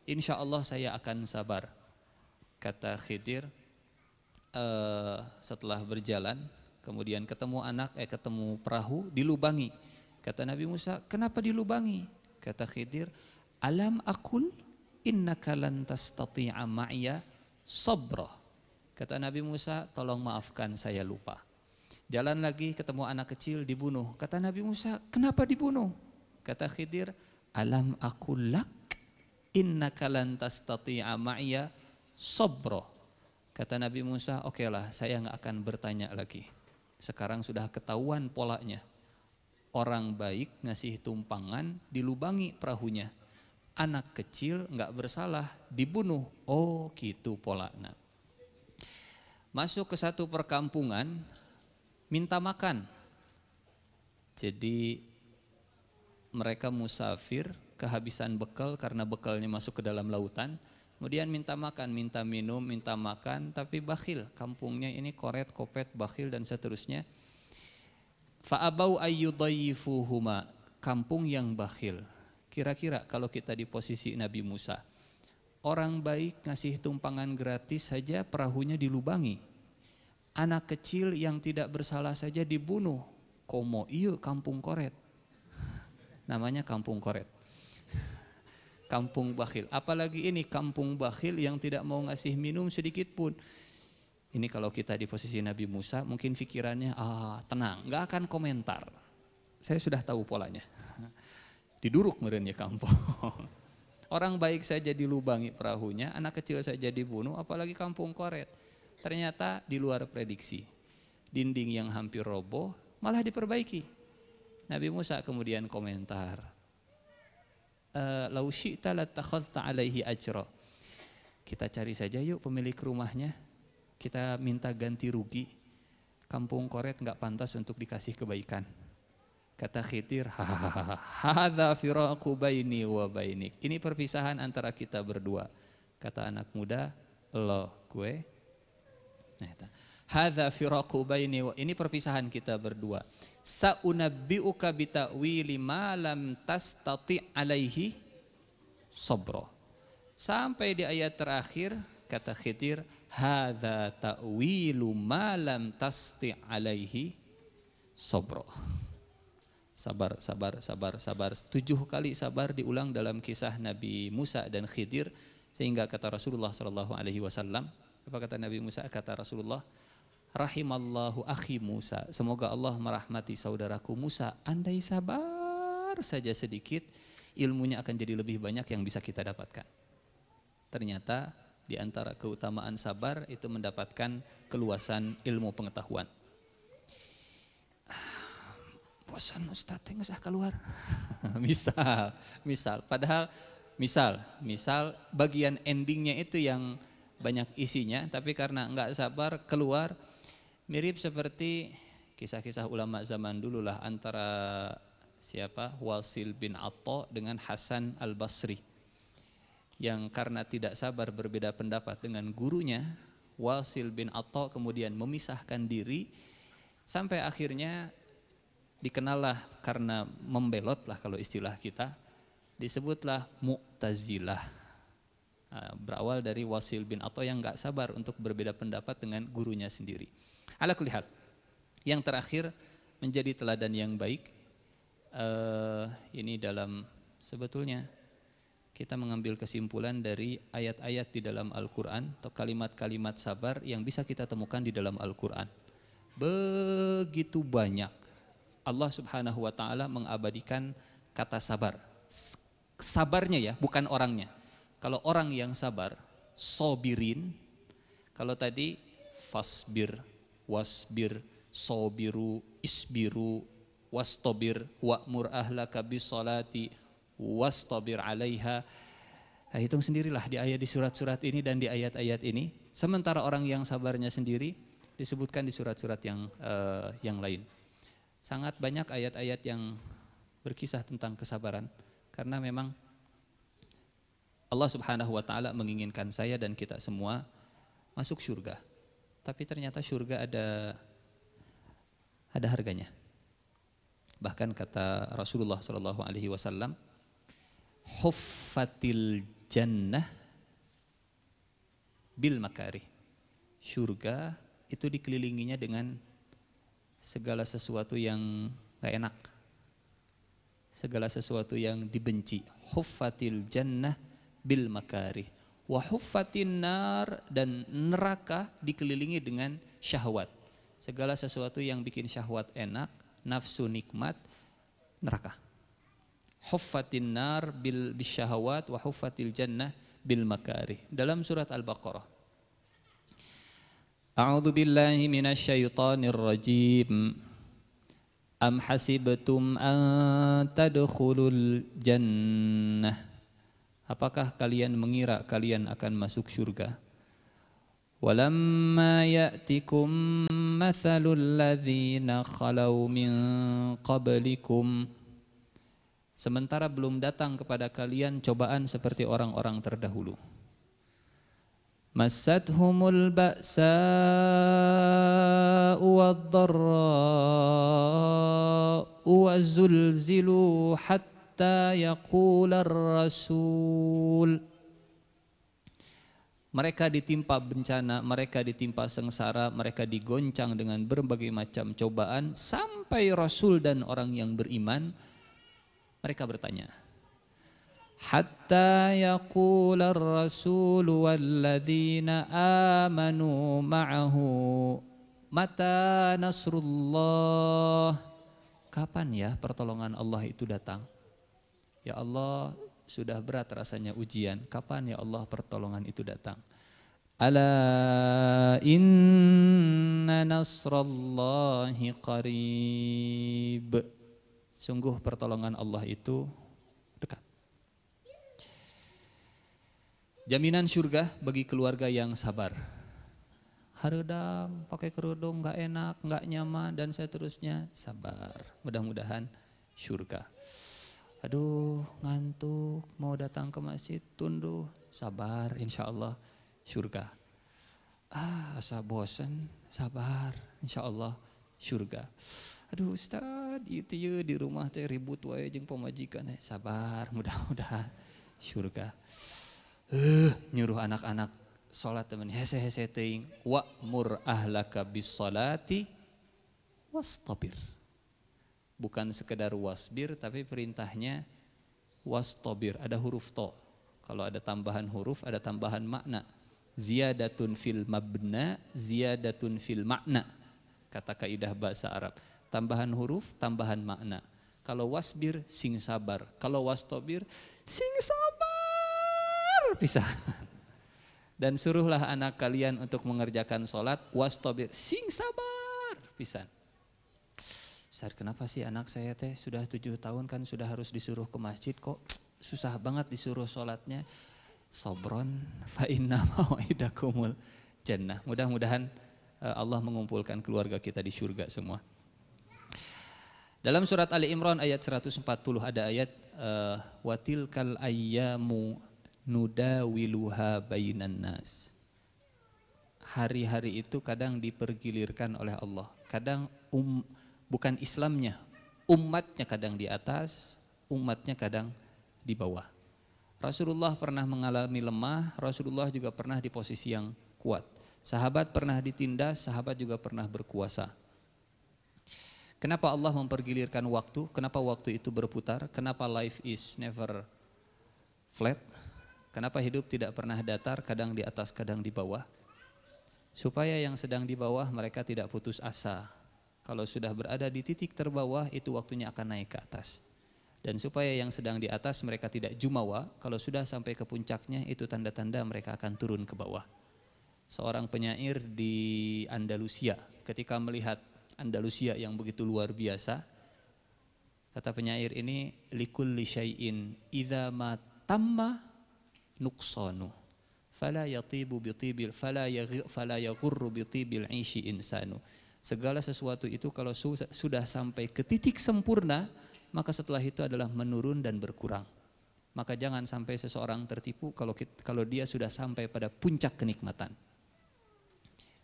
S1: insyaallah saya akan sabar. Kata Khidir, setelah berjalan kemudian ketemu perahu dilubangi. Kata Nabi Musa, kenapa dilubangi? Kata Khidir, alam aqul innaka lan tastati'a ma'iya sabra. Kata Nabi Musa, tolong maafkan saya lupa. Jalan lagi ketemu anak kecil dibunuh. Kata Nabi Musa, kenapa dibunuh? Kata Khidir, alam aqul lak innaka lan tastati'a ma'iya sabra. Kata Nabi Musa, okelah, saya enggak akan bertanya lagi. Sekarang sudah ketahuan polanya. Orang baik ngasih tumpangan, dilubangi perahunya. Anak kecil enggak bersalah, dibunuh. Oh gitu polanya. Masuk ke satu perkampungan, minta makan. Jadi mereka musafir, kehabisan bekal karena bekalnya masuk ke dalam lautan. Kemudian minta makan, minta minum, minta makan, tapi bakhil. Kampungnya ini koret, kopet, bakhil dan seterusnya. Fa'abau ayyudayyifuhuma, kampung yang bakhil. Kira-kira kalau kita di posisi Nabi Musa, orang baik ngasih tumpangan gratis saja perahunya dilubangi. Anak kecil yang tidak bersalah saja dibunuh. Komo iya kampung koret. Namanya kampung koret. Kampung bakhil. Apalagi ini kampung bakhil yang tidak mau ngasih minum sedikit pun. Ini kalau kita di posisi Nabi Musa mungkin pikirannya tenang, gak akan komentar. Saya sudah tahu polanya. Diduruk merenya kampung. Orang baik saja dilubangi perahunya, anak kecil saja dibunuh, apalagi kampung koret. Ternyata di luar prediksi. Dinding yang hampir roboh malah diperbaiki. Nabi Musa kemudian komentar, "Lau syi'ta latakhadhta 'alaihi ajra." Kita cari saja yuk pemilik rumahnya. Kita minta ganti rugi. Kampung koret enggak pantas untuk dikasih kebaikan. Kata Khidir, "Hadza firaqu baini wa bainik." Ini perpisahan antara kita berdua. Kata anak muda, "Lo, gue." Nah, hadza firaqu baini wa, ini perpisahan kita berdua. Sa'unabbi'uka bita'wili ma lam tastati' alaihi sabra. Sampai di ayat terakhir kata Khidir, hadza ta'wilu ma lam tasti' alaihi sabra. Sabar, sabar, sabar, sabar. 7 kali sabar diulang dalam kisah Nabi Musa dan Khidir, sehingga kata Rasulullah SAW, apa kata Nabi Musa? Kata Rasulullah, rahimallahu akhi Musa. Semoga Allah merahmati saudaraku Musa. Andai sabar saja sedikit, ilmunya akan jadi lebih banyak yang bisa kita dapatkan. Ternyata di antara keutamaan sabar itu mendapatkan keluasan ilmu pengetahuan. Bosan Ustaz, nggak usah keluar. Padahal misal bagian endingnya itu yang banyak isinya, tapi karena nggak sabar keluar. Mirip seperti kisah-kisah ulama zaman dulu lah, antara siapa, Wasil bin Atta dengan Hasan al-Basri, yang karena tidak sabar berbeda pendapat dengan gurunya, Wasil bin Atta kemudian memisahkan diri, sampai akhirnya dikenallah karena membelot lah kalau istilah kita, disebutlah Mu'tazilah. Berawal dari Wasil bin Atta yang gak sabar untuk berbeda pendapat dengan gurunya sendiri. Ala kulli hal, yang terakhir menjadi teladan yang baik. Ini dalam, sebetulnya kita mengambil kesimpulan dari ayat-ayat di dalam Al-Quran atau kalimat-kalimat sabar yang bisa kita temukan di dalam Al-Quran. Begitu banyak Allah Subhanahu wa ta'ala mengabadikan kata sabar. Sabarnya ya, bukan orangnya. Kalau orang yang sabar, sobirin. Kalau tadi fasbir, wasbir, sobiru, isbiru, wastobir, wa'mur ahlaka bisolati, wastabir alaiha. Nah, hitung sendirilah di ayat, di surat-surat ini dan di ayat-ayat ini. Sementara orang yang sabarnya sendiri disebutkan di surat-surat yang lain. Sangat banyak ayat-ayat yang berkisah tentang kesabaran, karena memang Allah Subhanahu wa ta'ala menginginkan saya dan kita semua masuk surga. Tapi ternyata surga ada harganya. Bahkan kata Rasulullah SAW, huffatil jannah bil makarih. Surga itu dikelilinginya dengan segala sesuatu yang gak enak, segala sesuatu yang dibenci. Huffatil jannah bil makarih wa huffatin nar, dan neraka dikelilingi dengan syahwat. Segala sesuatu yang bikin syahwat enak, nafsu nikmat, neraka. Huffatin nar bil syahwat wa huffatil jannah bil makarih. Dalam surat Al-Baqarah, A'udzu billahi minasyaitonir rajim. Am hasibtum an tadkhulul jannah. Apakah kalian mengira kalian akan masuk surga? Walamma ya'tikum mathalul ladzina khalau min qablikum. Sementara belum datang kepada kalian cobaan seperti orang-orang terdahulu. Massathumul ba'sa'u wad-dharra'u wa zulzilu hatta yaqular rasul. Mereka ditimpa bencana, mereka ditimpa sengsara, mereka digoncang dengan berbagai macam cobaan sampai Rasul dan orang yang beriman mereka bertanya, hatta yaqular rasul walladzina amanu ma'ahu mata nasrullah. Kapan ya pertolongan Allah itu datang? Ya Allah, sudah berat rasanya ujian. Kapan ya Allah pertolongan itu datang? Ala inna nasrallahi qarib. Sungguh pertolongan Allah itu dekat. Jaminan surga bagi keluarga yang sabar. Hareudang, pakai kerudung nggak enak, nggak nyaman dan seterusnya, sabar. Mudah-mudahan surga. Aduh, ngantuk, mau datang ke masjid, tunduh, sabar, insya Allah surga. Asa bosen, sabar, insya Allah surga. Aduh Ustad, itu ya di rumah teh ribut wae jeung pamajikan, sabar, mudah-mudahan surga. Nyuruh anak-anak sholat teman, hese-hese teuing, wa'mur ahlaka bis sholati wastabir. Bukan sekedar wasbir, tapi perintahnya wastabir. Ada huruf to. Kalau ada tambahan huruf, ada tambahan makna. Ziyadatun fil mabna, ziyadatun fil makna. Kata kaidah bahasa Arab. Tambahan huruf, tambahan makna. Kalau wasbir, sing sabar. Kalau wastabir, sing sabar. Pisah. Dan suruhlah anak kalian untuk mengerjakan sholat, wastabir, sing sabar. Pisah. Ustaz, kenapa sih anak saya teh sudah 7 tahun kan sudah harus disuruh ke masjid, kok susah banget disuruh sholatnya? Sobron fa inna mau'idakumul jannah. Mudah-mudahan Allah mengumpulkan keluarga kita di surga semua. Dalam surat Ali Imran ayat 140 ada ayat watilkal ayyamu nudawiluha bainan nas. Hari-hari itu kadang dipergilirkan oleh Allah. Kadang bukan Islamnya, umatnya kadang di atas, umatnya kadang di bawah. Rasulullah pernah mengalami lemah, Rasulullah juga pernah di posisi yang kuat. Sahabat pernah ditindas, sahabat juga pernah berkuasa. Kenapa Allah mempergilirkan waktu? Kenapa waktu itu berputar? Kenapa life is never flat? Kenapa hidup tidak pernah datar, kadang di atas, kadang di bawah? Supaya yang sedang di bawah mereka tidak putus asa. Kalau sudah berada di titik terbawah, itu waktunya akan naik ke atas. Dan supaya yang sedang di atas mereka tidak jumawa, kalau sudah sampai ke puncaknya, itu tanda-tanda mereka akan turun ke bawah. Seorang penyair di Andalusia, ketika melihat Andalusia yang begitu luar biasa, kata penyair ini, likulli syai'in idza ma tamma nuqsanu fala yatibu bitibil fala yaghurru bitibil ishi insanu. Segala sesuatu itu kalau sudah sampai ke titik sempurna, maka setelah itu adalah menurun dan berkurang. Maka jangan sampai seseorang tertipu kalau dia sudah sampai pada puncak kenikmatan.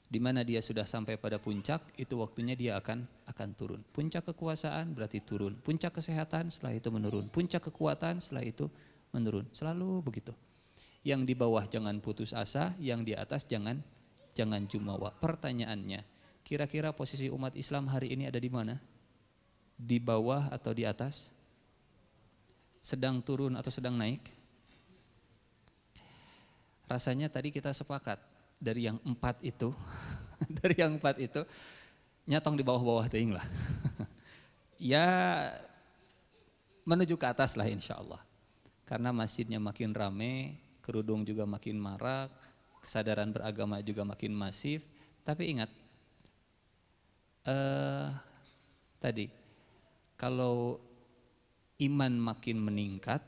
S1: Di mana dia sudah sampai pada puncak, itu waktunya dia akan turun. Puncak kekuasaan berarti turun. Puncak kesehatan setelah itu menurun. Puncak kekuatan setelah itu menurun. Selalu begitu. Yang di bawah jangan putus asa, yang di atas jangan jumawa. Pertanyaannya, kira-kira posisi umat Islam hari ini ada di mana? Di bawah atau di atas? Sedang turun atau sedang naik? Rasanya tadi kita sepakat dari yang 4 itu, dari yang 4 itu nyatong di bawah-bawah teuing lah. Ya menuju ke atas lah insya Allah. Karena masjidnya makin rame, kerudung juga makin marak, kesadaran beragama juga makin masif. Tapi ingat, tadi kalau iman makin meningkat,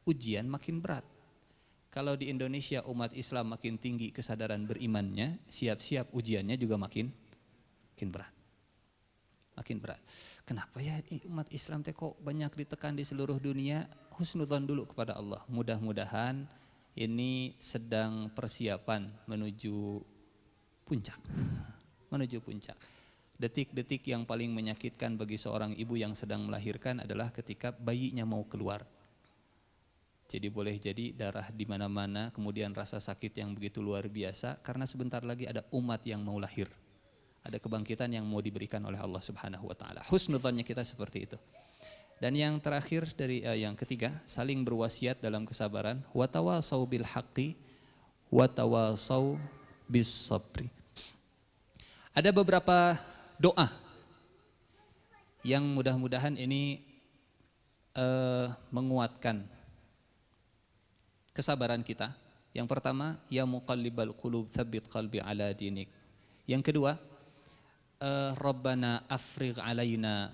S1: ujian makin berat. Kalau di Indonesia umat Islam makin tinggi kesadaran berimannya, siap-siap ujiannya juga makin berat. Makin berat. Kenapa ya umat Islam teh kok banyak ditekan di seluruh dunia? Husnudzon dulu kepada Allah. Mudah-mudahan ini sedang persiapan menuju puncak. Menuju puncak. Detik-detik yang paling menyakitkan bagi seorang ibu yang sedang melahirkan adalah ketika bayinya mau keluar. Jadi boleh jadi darah di mana-mana, kemudian rasa sakit yang begitu luar biasa karena sebentar lagi ada umat yang mau lahir. Ada kebangkitan yang mau diberikan oleh Allah Subhanahu wa taala. Husnudzannya kita seperti itu. Dan yang terakhir dari yang ketiga, saling berwasiat dalam kesabaran, wa tawasau bil haqqi wa tawasau bis sabri. Ada beberapa doa yang mudah-mudahan ini menguatkan kesabaran kita. Yang pertama, ya muqallibal qulub tsabbit qalbi ala dinik. Yang kedua, Rabbana afrigh alaina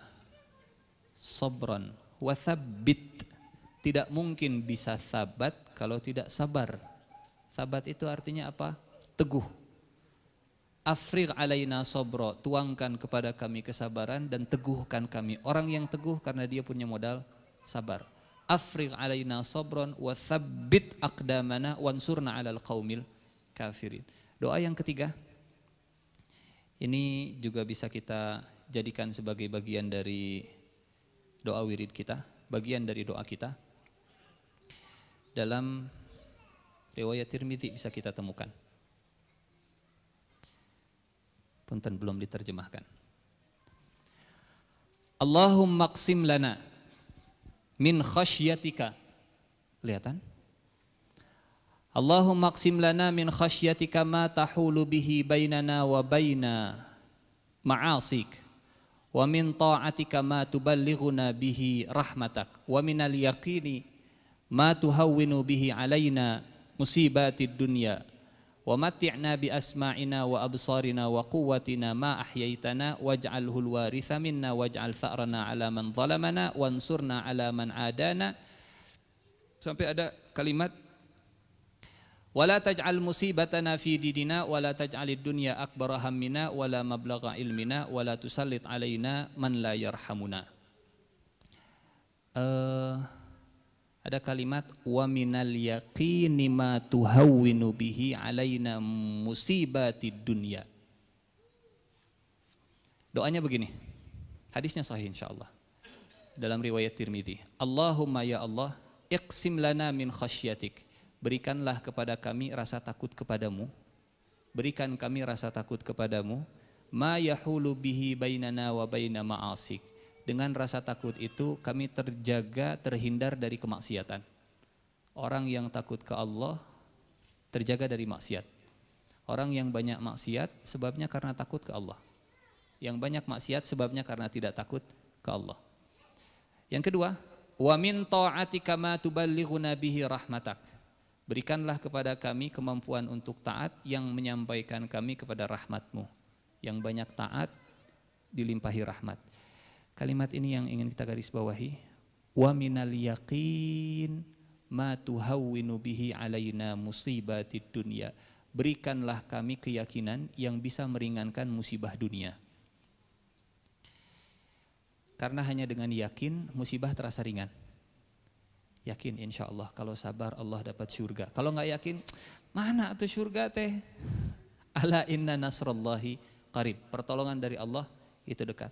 S1: sabran wa tsabbit. Tidak mungkin bisa sabat kalau tidak sabar. Sabat itu artinya apa? Teguh. Afrigh alaina sabra, tuangkan kepada kami kesabaran dan teguhkan kami. Orang yang teguh karena dia punya modal sabar. Afrigh alaina sabran wa tsabbit aqdamana wansurna 'alal qaumil kafirin. Doa yang ketiga ini juga bisa kita jadikan sebagai bagian dari doa wirid kita, bagian dari doa kita. Dalam riwayat Tirmidzi bisa kita temukan. Punten belum diterjemahkan. Allahumma qsim lana min khasyatika. Kelihatan? Allahumma qsim lana min khasyatika ma tahulu bihi bainana wa baina ma'asik wa min ta'atika ma tuballighuna bihi rahmatak wa minal yaqini ma tuhawwinu bihi alaina musibatid dunya wa matti'na bi asma'ina wa absarina wa quwwatina ma ahyaitana waj'alhul waritha minna waj'al tha'rana 'ala man zalamana wansurna 'ala man adana, sampai ada kalimat wala taj'al musibatana fi dinina wala taj'alid dunya akbara hammina wala mablagha ilmina wala tusallit 'alaina man la yarhamuna. Ada kalimat wa minal yaqini ma tuhawwinu bihi alaina musibatid dunya. Doanya begini. Hadisnya sahih insyaallah. Dalam riwayat Tirmidzi. Allahumma ya Allah, iqsim lana min khasyatik. Berikanlah kepada kami rasa takut kepadamu. Berikan kami rasa takut kepadamu. Ma yahulu bihi bainana wa baina ma'asik. Dengan rasa takut itu kami terjaga, terhindar dari kemaksiatan. Orang yang takut ke Allah terjaga dari maksiat. Orang yang banyak maksiat sebabnya karena takut ke Allah. Yang banyak maksiat sebabnya karena tidak takut ke Allah. Yang kedua, wa min ta'atika ma tuballighuna bihi rahmatak. Berikanlah kepada kami kemampuan untuk taat yang menyampaikan kami kepada rahmatmu. Yang banyak taat dilimpahi rahmat. Kalimat ini yang ingin kita garis bawahi. Wa minal yaqin ma tuhawwinu bihi alaina musibatid dunya. Berikanlah kami keyakinan yang bisa meringankan musibah dunia. Karena hanya dengan yakin musibah terasa ringan. Yakin insya Allah kalau sabar Allah dapat surga. Kalau nggak yakin, mana tuh surga teh? Ala inna nasrallahi qarib. Pertolongan dari Allah itu dekat.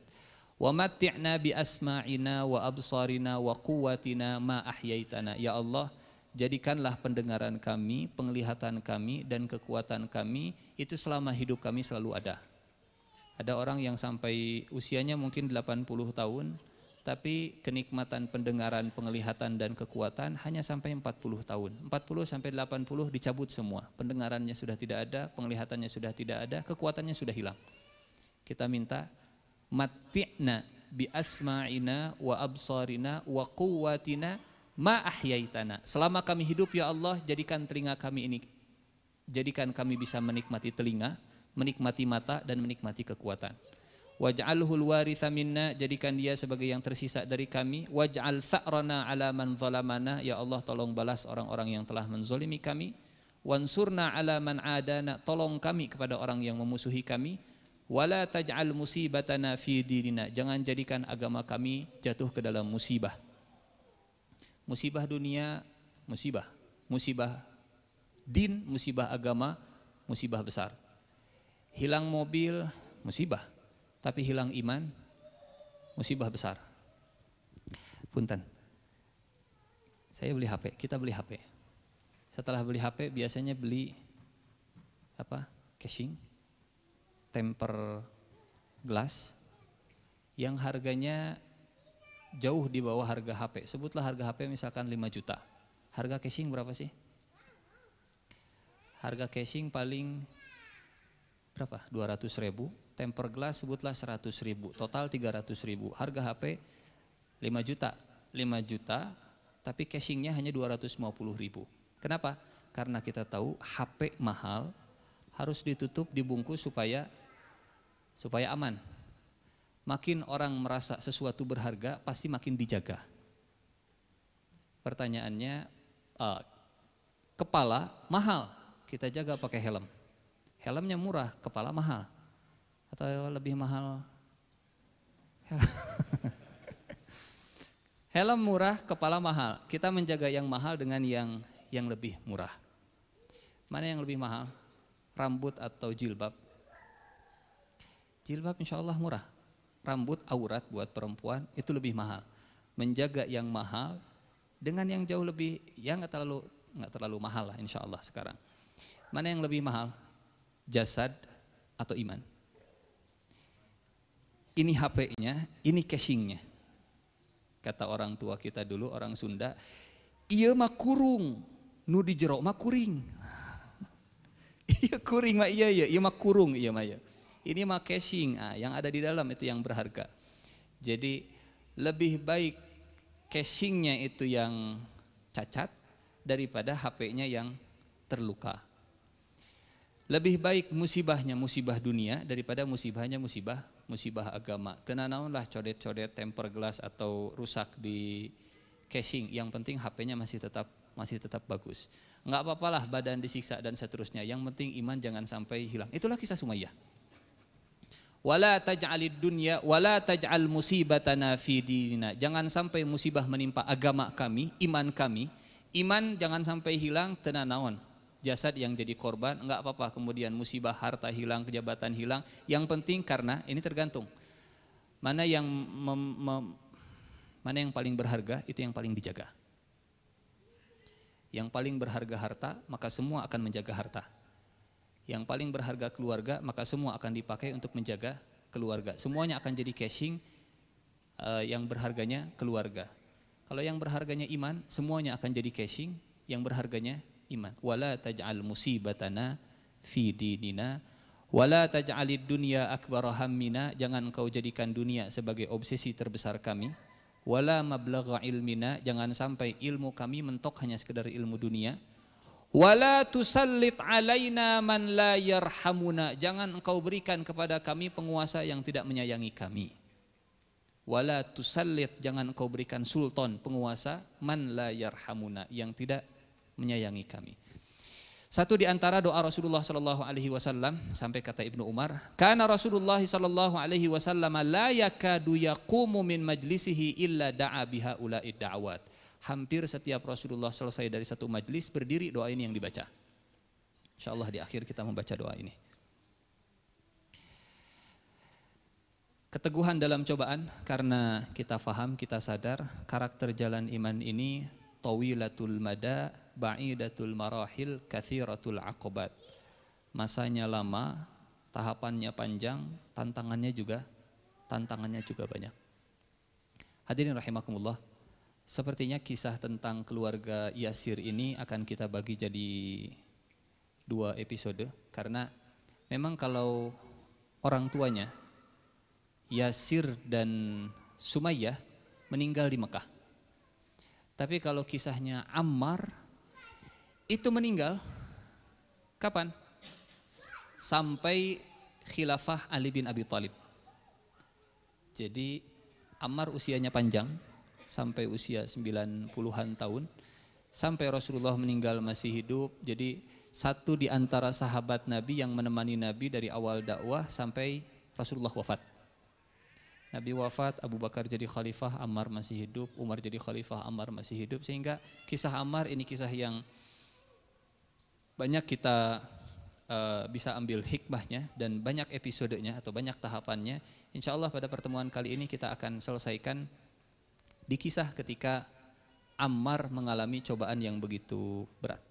S1: Wa matti'na bi asma'ina wa absarina wa quwwatina ma ahyaitana. Ya Allah, jadikanlah pendengaran kami, penglihatan kami dan kekuatan kami itu selama hidup kami selalu ada. Ada orang yang sampai usianya mungkin 80 tahun tapi kenikmatan pendengaran, penglihatan dan kekuatan hanya sampai 40 tahun. 40 sampai 80 dicabut semua. Pendengarannya sudah tidak ada, penglihatannya sudah tidak ada, kekuatannya sudah hilang. Kita minta matti'na bi asma'ina wa absarina wa quwwatina ma ahyaitana. Selama kami hidup ya Allah, jadikan telinga kami ini, jadikan kami bisa menikmati telinga, menikmati mata dan menikmati kekuatan. Waj'alhul waritha minna, jadikan dia sebagai yang tersisa dari kami. Waj'al tha'rana 'ala man zalamana, ya Allah tolong balas orang-orang yang telah menzalimi kami. Wansurna 'ala man adana, tolong kami kepada orang yang memusuhi kami. Wala taj'al musibatana fi dinina, jangan jadikan agama kami jatuh ke dalam musibah. Musibah dunia, musibah. Musibah din, musibah agama, musibah besar. Hilang mobil, musibah. tapi hilang iman, musibah besar. Punten. Saya beli HP, kita beli HP. Setelah beli HP biasanya beli apa? Casing, temper glass yang harganya jauh di bawah harga HP. Sebutlah harga HP misalkan 5 juta. Harga casing berapa sih? Harga casing paling berapa? 200.000. Temper glass sebutlah 100.000. Total 300.000. Harga HP 5 juta. 5 juta tapi casingnya hanya 250.000. Kenapa? Karena kita tahu HP mahal harus ditutup, dibungkus supaya aman. Makin orang merasa sesuatu berharga pasti makin dijaga. Pertanyaannya, kepala mahal, kita jaga pakai helm. Helmnya murah, kepala mahal. Atau lebih mahal? Helm murah, kepala mahal. Kita menjaga yang mahal dengan yang lebih murah. Mana yang lebih mahal? Rambut atau jilbab? Jilbab insya Allah murah. Rambut aurat buat perempuan itu lebih mahal. Menjaga yang mahal dengan yang jauh lebih, yang nggak terlalu mahal lah insya Allah sekarang. Mana yang lebih mahal? Jasad atau iman? Ini HP-nya, ini casingnya. Kata orang tua kita dulu, orang Sunda, iya mah kurung, nu di jero mah kuring. Iya kuring mah iya mah kurung iya mah ya. Ini mah casing, yang ada di dalam itu yang berharga. Jadi lebih baik casingnya itu yang cacat daripada HP-nya yang terluka. Lebih baik musibahnya musibah dunia daripada musibahnya musibah agama. Tenanaunlah codet-codet temper glass atau rusak di casing. Yang penting HP-nya masih tetap bagus. Enggak apa-apalah badan disiksa dan seterusnya. Yang penting iman jangan sampai hilang. Itulah kisah Sumayyah. Wala taj'alid dunya wala taj'al musibatana fi dinina. Jangan sampai musibah menimpa agama kami, iman kami. Iman jangan sampai hilang, tenanaon. Jasad yang jadi korban, enggak apa-apa. Kemudian musibah harta hilang, kejabatan hilang. Yang penting karena ini tergantung. Mana yang paling berharga, itu yang paling dijaga. Yang paling berharga harta, maka semua akan menjaga harta. Yang paling berharga keluarga, maka semua akan dipakai untuk menjaga keluarga. Semuanya akan jadi casing yang berharganya keluarga. Kalau yang berharganya iman, semuanya akan jadi casing yang berharganya iman. Wala taj'al musibatana fi dinina wala taj'alid dunya akbar hammina. Jangan kau jadikan dunia sebagai obsesi terbesar kami. Wala mablagha ilmina. Jangan sampai ilmu kami mentok hanya sekedar ilmu dunia. Wala tusallit alaina man la yarhamuna. Jangan engkau berikan kepada kami penguasa yang tidak menyayangi kami. Wala tusallit, jangan engkau berikan sultan penguasa man la yarhamuna, yang tidak menyayangi kami. Satu di antara doa Rasulullah sallallahu alaihi wasallam, sampai kata Ibnu Umar, kana Rasulullah sallallahu alaihi wasallam la yakadu yaqumu min majlisihi illa da'a biha ula'id da'awat. Hampir setiap Rasulullah selesai dari satu majlis berdiri, doa ini yang dibaca. Insyaallah di akhir kita membaca doa ini. Keteguhan dalam cobaan, karena kita faham, kita sadar karakter jalan iman ini tawilatul mada, ba'idatul marahil, kathiratul aqobat. Masanya lama, tahapannya panjang, tantangannya juga banyak. Hadirin rahimakumullah, sepertinya kisah tentang keluarga Yasir ini akan kita bagi jadi 2 episode, karena memang kalau orang tuanya Yasir dan Sumayyah meninggal di Mekah. Tapi kalau kisahnya Ammar itu meninggal kapan? Sampai khilafah Ali bin Abi Thalib. Jadi Ammar usianya panjang sampai usia 90-an tahun, sampai Rasulullah meninggal masih hidup. Jadi satu di antara sahabat Nabi yang menemani Nabi dari awal dakwah sampai Rasulullah wafat. Nabi wafat, Abu Bakar jadi khalifah, Ammar masih hidup, Umar jadi khalifah, Ammar masih hidup. Sehingga kisah Ammar ini kisah yang banyak kita bisa ambil hikmahnya dan banyak episodenya atau banyak tahapannya. Insya Allah pada pertemuan kali ini kita akan selesaikan di kisah ketika Ammar mengalami cobaan yang begitu berat.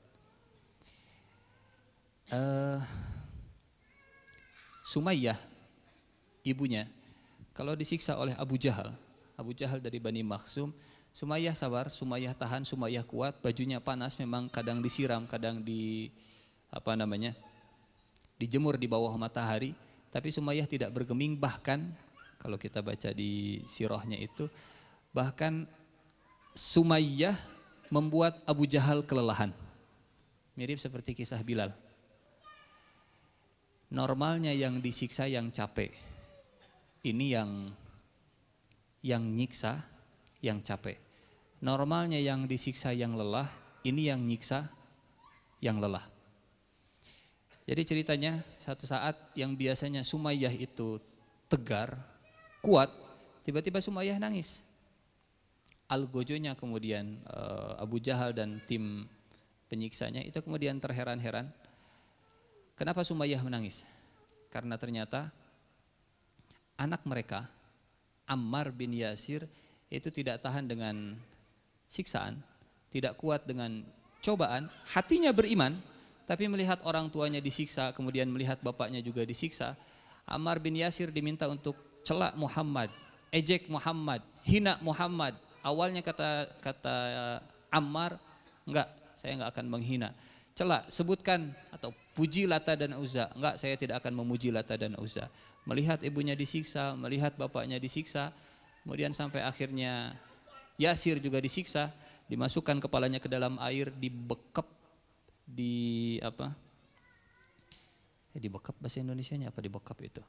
S1: Sumayyah, ibunya, kalau disiksa oleh Abu Jahal dari Bani Makhzum, Sumayyah sabar, Sumayyah tahan, Sumayyah kuat, bajunya panas, memang kadang disiram, kadang dijemur di bawah matahari, tapi Sumayyah tidak bergeming. Bahkan kalau kita baca di sirahnya itu, bahkan Sumayyah membuat Abu Jahal kelelahan. Mirip seperti kisah Bilal. Normalnya yang disiksa yang capek, ini yang nyiksa yang capek. Normalnya yang disiksa yang lelah, ini yang nyiksa yang lelah. Jadi ceritanya satu saat yang biasanya Sumayyah itu tegar, kuat, tiba-tiba Sumayyah nangis. Algojonya kemudian Abu Jahal dan tim penyiksanya itu kemudian terheran-heran. Kenapa Sumayyah menangis? Karena ternyata anak mereka, Ammar bin Yasir, itu tidak tahan dengan siksaan, tidak kuat dengan cobaan, hatinya beriman, tapi melihat orang tuanya disiksa, kemudian melihat bapaknya juga disiksa, Ammar bin Yasir diminta untuk celak Muhammad, ejek Muhammad, hina Muhammad. Awalnya kata Ammar, enggak, saya enggak akan menghina. Celak, sebutkan atau puji Lata dan Uzza. Enggak, saya tidak akan memuji Lata dan Uzza. Melihat ibunya disiksa, melihat bapaknya disiksa, kemudian sampai akhirnya Yasir juga disiksa, dimasukkan kepalanya ke dalam air, dibekap, dibekap bahasa Indonesianya apa dibekap itu?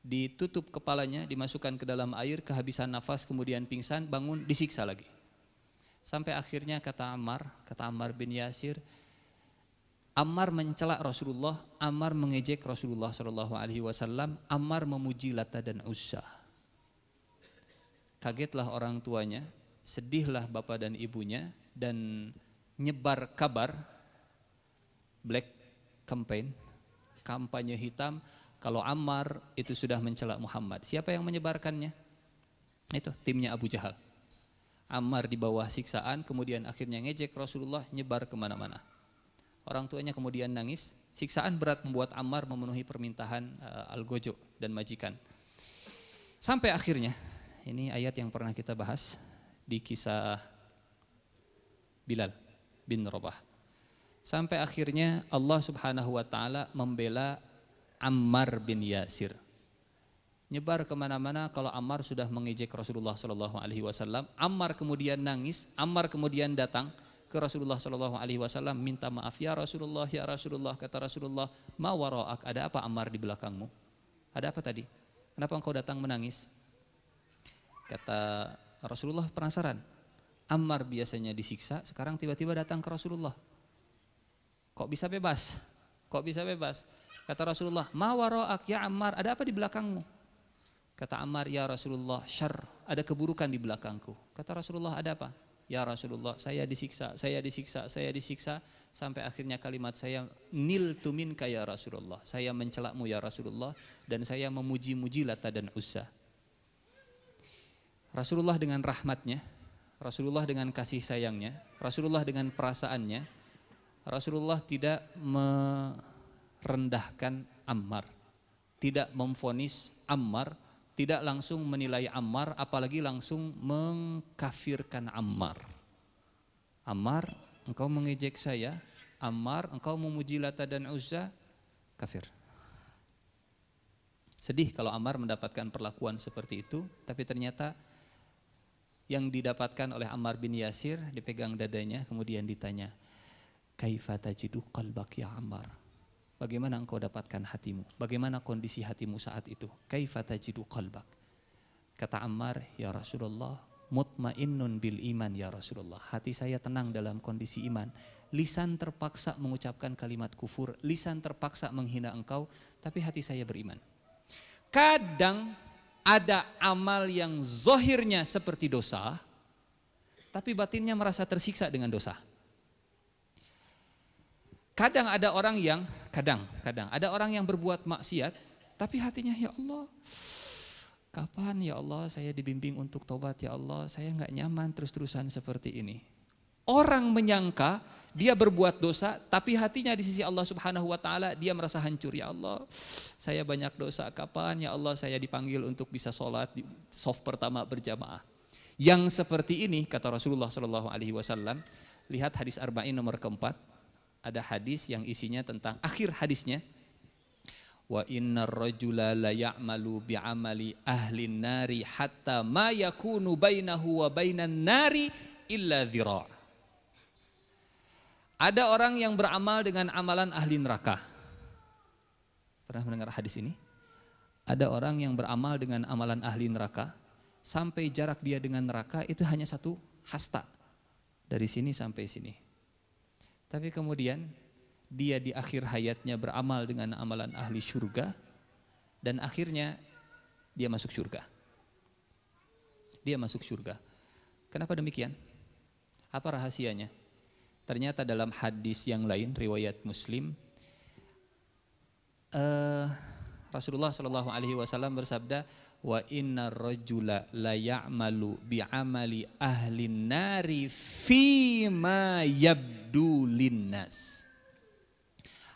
S1: Ditutup kepalanya, dimasukkan ke dalam air, kehabisan nafas, kemudian pingsan, bangun, disiksa lagi. Sampai akhirnya kata Ammar bin Yasir, Ammar mencela Rasulullah, Ammar mengejek Rasulullah SAW, Ammar memuji Lata dan Uzza. Kagetlah orang tuanya, sedihlah bapak dan ibunya, dan nyebar kabar, black campaign, kampanye hitam, kalau Ammar itu sudah mencela Muhammad. Siapa yang menyebarkannya? Itu timnya Abu Jahal. Ammar di bawah siksaan, kemudian akhirnya ngejek Rasulullah, nyebar kemana-mana. Orang tuanya kemudian nangis, siksaan berat membuat Ammar memenuhi permintaan Algojo dan majikan. Sampai akhirnya, ini ayat yang pernah kita bahas di kisah Bilal bin Rabah. Sampai akhirnya Allah Subhanahu wa taala membela Ammar bin Yasir. Nyebar kemana-mana kalau Ammar sudah mengejek Rasulullah SAW. Ammar kemudian nangis, Ammar kemudian datang ke Rasulullah SAW, minta maaf, ya Rasulullah, kata Rasulullah, ma wara'ak, ada apa Ammar di belakangmu? Ada apa tadi? Kenapa engkau datang menangis? Kata Rasulullah penasaran, Ammar biasanya disiksa, sekarang tiba-tiba datang ke Rasulullah. Kok bisa bebas? Kok bisa bebas? Kata Rasulullah, ma wara'ak ya Ammar, ada apa di belakangmu? Kata Ammar, ya Rasulullah, syarr, ada keburukan di belakangku. Kata Rasulullah, ada apa? Ya Rasulullah, saya disiksa, sampai akhirnya kalimat saya, niltu minka ya Rasulullah, saya mencelakmu ya Rasulullah, dan saya memuji-muji Lata dan Uzza. Rasulullah dengan rahmatnya, Rasulullah dengan kasih sayangnya, Rasulullah dengan perasaannya, Rasulullah tidak merendahkan Ammar, tidak memvonis Ammar, tidak langsung menilai Ammar, apalagi langsung mengkafirkan Ammar. Ammar, engkau mengejek saya, Ammar, engkau memuji Lata dan Uzza, kafir. Sedih kalau Ammar mendapatkan perlakuan seperti itu, tapi ternyata yang didapatkan oleh Ammar bin Yasir, dipegang dadanya, kemudian ditanya, kaifa tajidu qalbak ya Ammar? Bagaimana engkau dapatkan hatimu? Bagaimana kondisi hatimu saat itu? Kaifa tajidu qalbak? Kata Ammar, ya Rasulullah, mutmainnun bil iman ya Rasulullah. Hati saya tenang dalam kondisi iman. Lisan terpaksa mengucapkan kalimat kufur, lisan terpaksa menghina engkau, tapi hati saya beriman. Kadang ada amal yang zohirnya seperti dosa, tapi batinnya merasa tersiksa dengan dosa. Kadang ada orang yang ada orang yang berbuat maksiat tapi hatinya, ya Allah, kapan ya Allah saya dibimbing untuk tobat, ya Allah, saya nggak nyaman terus-terusan seperti ini. Orang menyangka dia berbuat dosa tapi hatinya di sisi Allah Subhanahu wa taala dia merasa hancur. Ya Allah, saya banyak dosa, kapan ya Allah saya dipanggil untuk bisa sholat di shaf pertama berjamaah. Yang seperti ini kata Rasulullah Shallallahu alaihi wasallam, lihat hadis arba'in nomor keempat. Ada hadis yang isinya tentang akhir hadisnya, wa innar rajula la ya'malu bi'amali ahlin nari hatta ma yakunu bainahu wa bainan nari illa dhira'. Ada orang yang beramal dengan amalan ahli neraka. Pernah mendengar hadis ini? Ada orang yang beramal dengan amalan ahli neraka sampai jarak dia dengan neraka itu hanya satu hasta, dari sini sampai sini. Tapi kemudian dia di akhir hayatnya beramal dengan amalan ahli surga dan akhirnya dia masuk surga. Dia masuk surga. Kenapa demikian? Apa rahasianya? Ternyata dalam hadis yang lain riwayat Muslim, Rasulullah Shallallahu alaihi wasallam bersabda, wa innar rajula la ya'malu bi'amali ahlin nari fima yabdu linnas.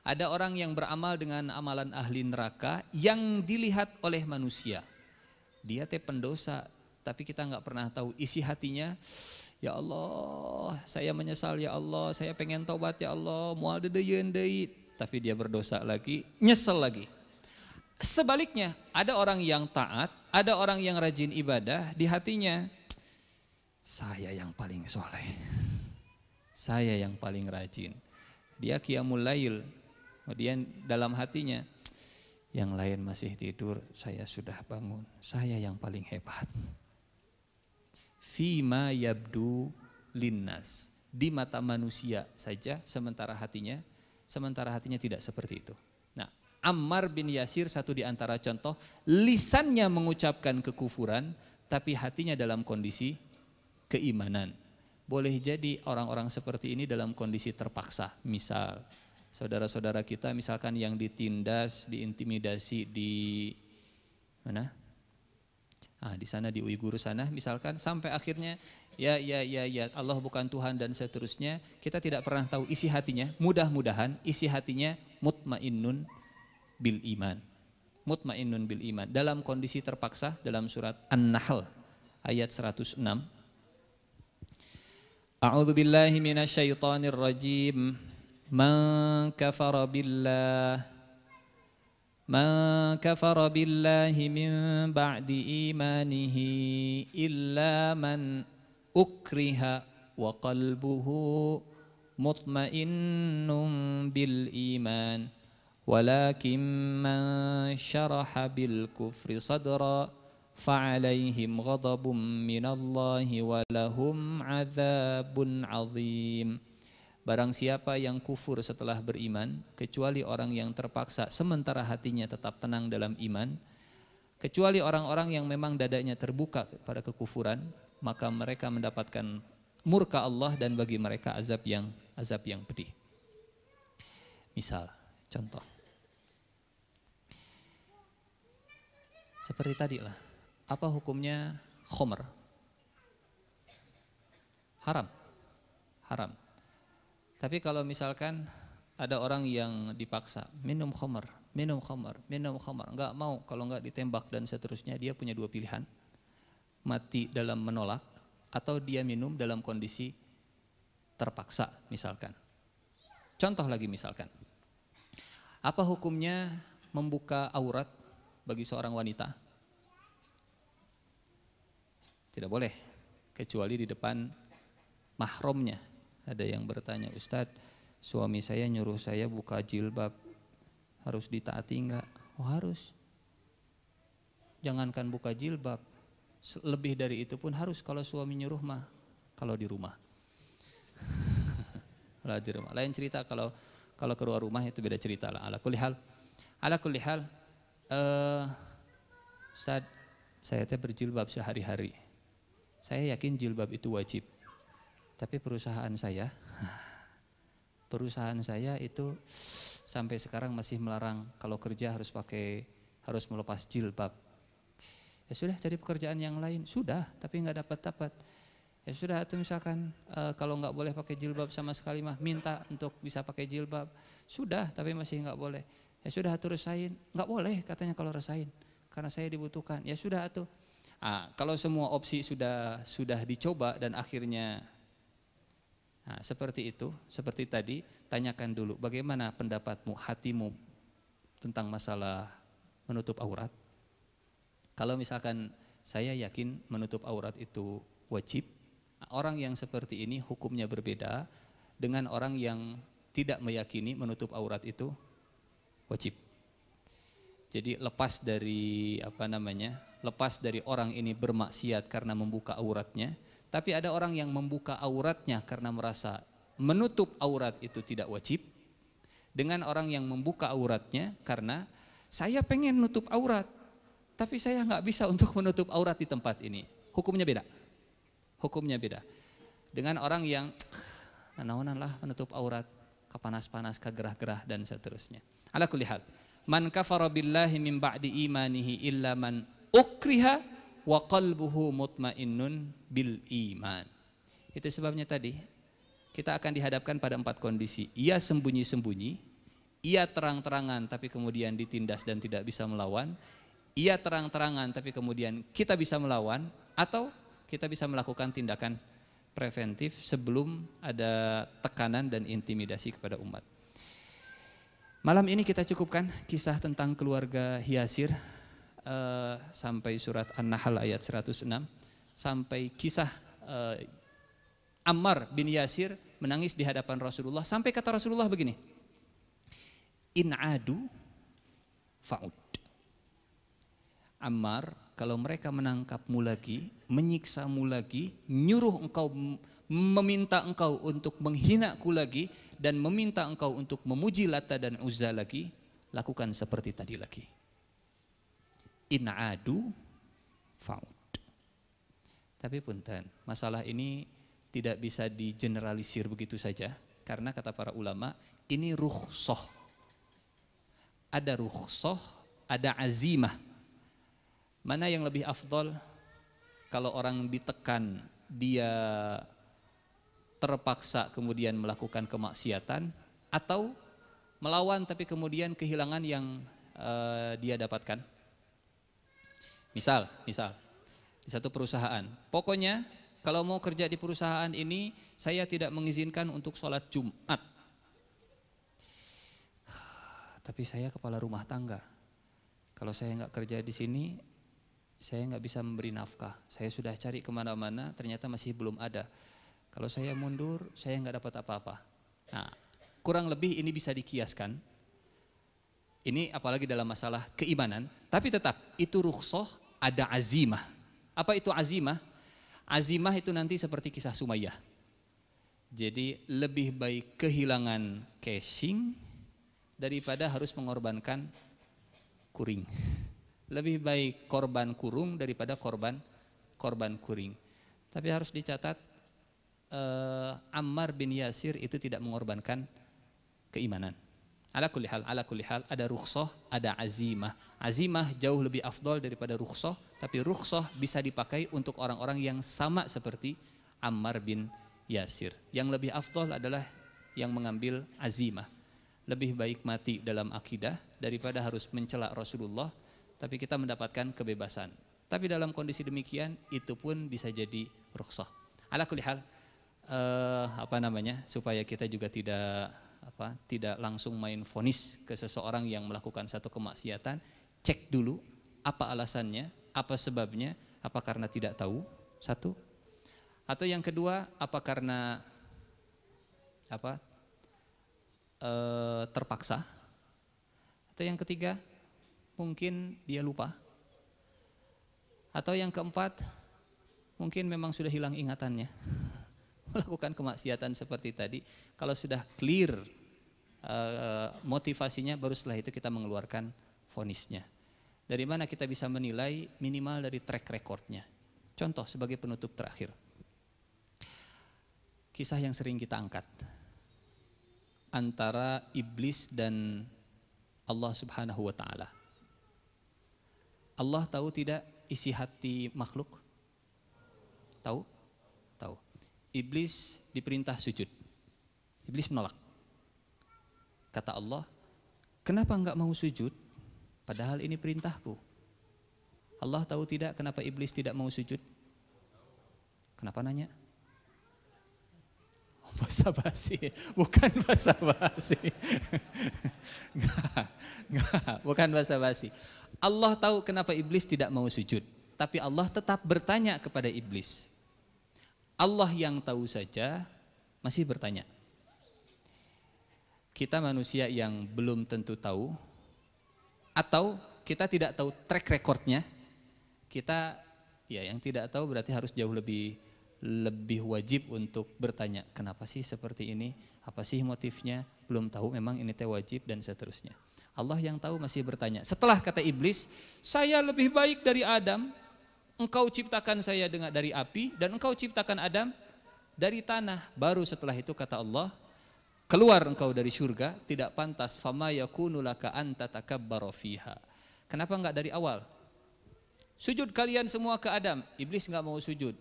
S1: Ada orang yang beramal dengan amalan ahli neraka yang dilihat oleh manusia. Dia teh pendosa, tapi kita nggak pernah tahu isi hatinya. Ya Allah, saya menyesal ya Allah, saya pengen taubat ya Allah, moal dedeyeun deui, tapi dia berdosa lagi, nyesel lagi. Sebaliknya, ada orang yang taat, ada orang yang rajin ibadah, di hatinya, saya yang paling soleh, saya yang paling rajin. Dia qiyamul lail, kemudian dalam hatinya, yang lain masih tidur, saya sudah bangun, saya yang paling hebat. Fima yabdu linnas, di mata manusia saja, sementara hatinya tidak seperti itu. Nah, Ammar bin Yasir satu di antara contoh, lisannya mengucapkan kekufuran tapi hatinya dalam kondisi keimanan. Boleh jadi orang-orang seperti ini dalam kondisi terpaksa. Misal saudara-saudara kita misalkan yang ditindas, diintimidasi di mana? Di sana di Uighur sana misalkan, sampai akhirnya ya Allah bukan Tuhan dan seterusnya. Kita tidak pernah tahu isi hatinya. Mudah-mudahan isi hatinya mutmainnun bil iman. Mutmainnun bil iman. Dalam kondisi terpaksa, dalam surat An-Nahl ayat 106. A'udzu billahi minasyaitonir rajim. Man kafara billahi min ba'di imanihi illa man ukriha wa qalbuhu mutmainnun bil iman. Walakin man syaraha bil kufri sadra fa'alaihim ghadabun minallahi walahum adzabun azim. Barang siapa yang kufur setelah beriman, kecuali orang yang terpaksa sementara hatinya tetap tenang dalam iman, kecuali orang-orang yang memang dadanya terbuka pada kekufuran, maka mereka mendapatkan murka Allah dan bagi mereka azab yang pedih. Misal, contoh. Seperti tadi lah, apa hukumnya khomer? Haram. Tapi kalau misalkan ada orang yang dipaksa minum khomer, enggak mau, kalau enggak ditembak dan seterusnya, dia punya dua pilihan. Mati dalam menolak atau dia minum dalam kondisi terpaksa misalkan. Contoh lagi misalkan. Apa hukumnya membuka aurat bagi seorang wanita? Tidak boleh, kecuali di depan mahramnya. Ada yang bertanya, Ustadz, suami saya nyuruh saya buka jilbab, harus ditaati enggak? Oh harus. Jangankan buka jilbab, lebih dari itu pun harus kalau suami nyuruh mah, kalau di rumah. Kalau di rumah. Lain cerita kalau keluar rumah itu beda cerita lah. Ala kulli hal, Ustadz, saya teh berjilbab sehari-hari. Saya yakin jilbab itu wajib. Tapi perusahaan saya perusahaan saya itu sampai sekarang masih melarang kalau kerja harus melepas jilbab. Ya sudah, cari pekerjaan yang lain. Sudah, tapi nggak dapat. Ya sudah, atau misalkan kalau nggak boleh pakai jilbab sama sekali mah minta untuk bisa pakai jilbab. Sudah, tapi masih nggak boleh. Ya sudah, atuh resain. Nggak boleh katanya kalau resain, karena saya dibutuhkan. Ya sudah atuh. Kalau semua opsi sudah dicoba dan akhirnya seperti itu, seperti tadi, tanyakan dulu bagaimana pendapatmu, hatimu tentang masalah menutup aurat. Kalau misalkan saya yakin menutup aurat itu wajib, orang yang seperti ini hukumnya berbeda dengan orang yang tidak meyakini menutup aurat itu wajib. Jadi lepas dari orang ini bermaksiat karena membuka auratnya, tapi ada orang yang membuka auratnya karena merasa menutup aurat itu tidak wajib, dengan orang yang membuka auratnya karena saya pengen nutup aurat, tapi saya nggak bisa untuk menutup aurat di tempat ini. Hukumnya beda. Hukumnya beda. Dengan orang yang nanaonan lah menutup aurat, kepanas-panas, kegerah-gerah dan seterusnya. Ala kulli hal, man kafara billahi min ba'di imanihi illa man ukriha wa qalbuhu mutmainnun bil iman. Itu sebabnya tadi kita akan dihadapkan pada 4 kondisi. Ia sembunyi-sembunyi, ia terang-terangan tapi kemudian ditindas dan tidak bisa melawan, ia terang-terangan tapi kemudian kita bisa melawan, atau kita bisa melakukan tindakan preventif sebelum ada tekanan dan intimidasi kepada umat. Malam ini kita cukupkan kisah tentang keluarga Yasir sampai surat An-Nahl ayat 106, sampai kisah Ammar bin Yasir menangis di hadapan Rasulullah, sampai kata Rasulullah begini, in adu fa'ud. Ammar, kalau mereka menangkapmu lagi, menyiksamu lagi, nyuruh engkau, meminta engkau untuk menghinaku lagi, dan meminta engkau untuk memuji Lata dan Uzza lagi, lakukan seperti tadi lagi. In adu fa'ud. Tapi punten, masalah ini tidak bisa digeneralisir begitu saja, karena kata para ulama, ini rukhsah. Ada rukhsah, ada azimah. Mana yang lebih afdol? Kalau orang ditekan, dia terpaksa kemudian melakukan kemaksiatan, atau melawan tapi kemudian kehilangan yang dia dapatkan. Misal di satu perusahaan, pokoknya kalau mau kerja di perusahaan ini saya tidak mengizinkan untuk sholat Jumat, tapi saya kepala rumah tangga. Kalau saya nggak kerja di sini, saya nggak bisa memberi nafkah. Saya sudah cari kemana-mana, ternyata masih belum ada. Kalau saya mundur, saya nggak dapat apa-apa. Nah, kurang lebih ini bisa dikiaskan. Ini apalagi dalam masalah keimanan, tapi tetap itu rukhsah, ada azimah. Apa itu azimah? Azimah itu nanti seperti kisah Sumayyah. Jadi lebih baik kehilangan casing daripada harus mengorbankan kuring. Lebih baik korban kurung daripada korban kuring. Tapi harus dicatat, Ammar bin Yasir itu tidak mengorbankan keimanan. Ala kulli hal ada rukhsah, ada azimah. Azimah jauh lebih afdol daripada rukhsah, tapi rukhsah bisa dipakai untuk orang-orang yang sama seperti Ammar bin Yasir. Yang lebih afdol adalah yang mengambil azimah. Lebih baik mati dalam akidah daripada harus mencela Rasulullah, tapi kita mendapatkan kebebasan. Tapi dalam kondisi demikian itu pun bisa jadi rukhsah. Ala kulli hal, supaya kita juga tidak langsung main vonis ke seseorang yang melakukan satu kemaksiatan, cek dulu apa alasannya, apa sebabnya, apa karena tidak tahu, satu, atau yang kedua apa karena terpaksa, atau yang ketiga mungkin dia lupa, atau yang keempat mungkin memang sudah hilang ingatannya melakukan kemaksiatan seperti tadi. Kalau sudah clear motivasinya, baru setelah itu kita mengeluarkan vonisnya. Dari mana kita bisa menilai? Minimal dari track recordnya. Contoh sebagai penutup terakhir, kisah yang sering kita angkat, antara iblis dan Allah Subhanahu wa taala. Allah tahu tidak isi hati makhluk? Tahu? Tahu. Iblis diperintah sujud. Iblis menolak. Kata Allah, kenapa enggak mau sujud? Padahal ini perintahku. Allah tahu tidak kenapa iblis tidak mau sujud? Kenapa nanya? Basa-basi, bukan basa-basi. Bukan basa-basi. Allah tahu kenapa iblis tidak mau sujud, tapi Allah tetap bertanya kepada iblis. Allah yang tahu saja masih bertanya. Kita manusia yang belum tentu tahu, atau kita tidak tahu track recordnya, kita ya yang tidak tahu berarti harus jauh lebih wajib untuk bertanya, kenapa sih seperti ini, apa sih motifnya, belum tahu memang ini teh wajib dan seterusnya. Allah yang tahu masih bertanya. Setelah kata iblis, saya lebih baik dari Adam, engkau ciptakan saya dari api dan engkau ciptakan Adam dari tanah. Baru setelah itu kata Allah, keluar engkau dari surga, tidak pantas, fama yakunu laka anta takabbara fiha. Kenapa enggak dari awal? Sujud kalian semua ke Adam. Iblis enggak mau sujud.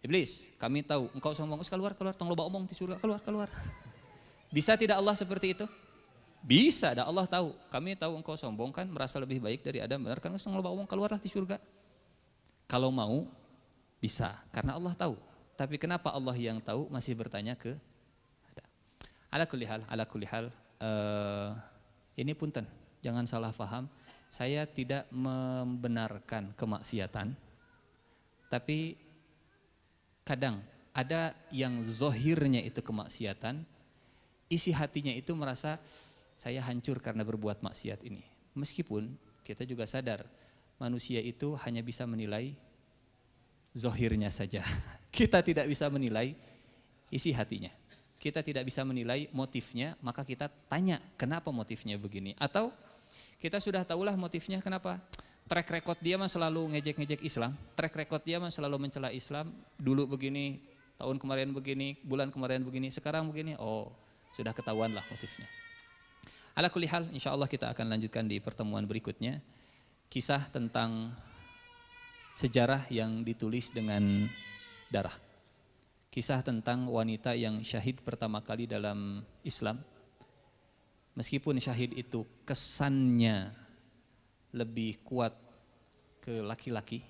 S1: Iblis, kami tahu engkau sombong, keluar, tong loba omong di surga, keluar. Bisa tidak Allah seperti itu? Bisa, ada Allah tahu. Kami tahu engkau sombong kan, merasa lebih baik dari Adam, benar kan? Tong loba omong, keluarlah di surga. Kalau mau, bisa, karena Allah tahu. Tapi kenapa Allah yang tahu masih bertanya ke Adam? Ala kulli hal, ini punten, jangan salah paham. Saya tidak membenarkan kemaksiatan, tapi kadang ada yang zohirnya itu kemaksiatan, isi hatinya itu merasa saya hancur karena berbuat maksiat ini. Meskipun kita juga sadar manusia itu hanya bisa menilai zohirnya saja. Kita tidak bisa menilai isi hatinya. Kita tidak bisa menilai motifnya, maka kita tanya kenapa motifnya begini. Atau kita sudah tahulah motifnya kenapa. Track record dia mah selalu ngejek-ngejek Islam, track record dia mah selalu mencela Islam, dulu begini, tahun kemarin begini, bulan kemarin begini, sekarang begini, oh sudah ketahuan lah motifnya. Ala kulli hal, insya Allah kita akan lanjutkan di pertemuan berikutnya, kisah tentang sejarah yang ditulis dengan darah, kisah tentang wanita yang syahid pertama kali dalam Islam, meskipun syahid itu kesannya lebih kuat ke laki-laki,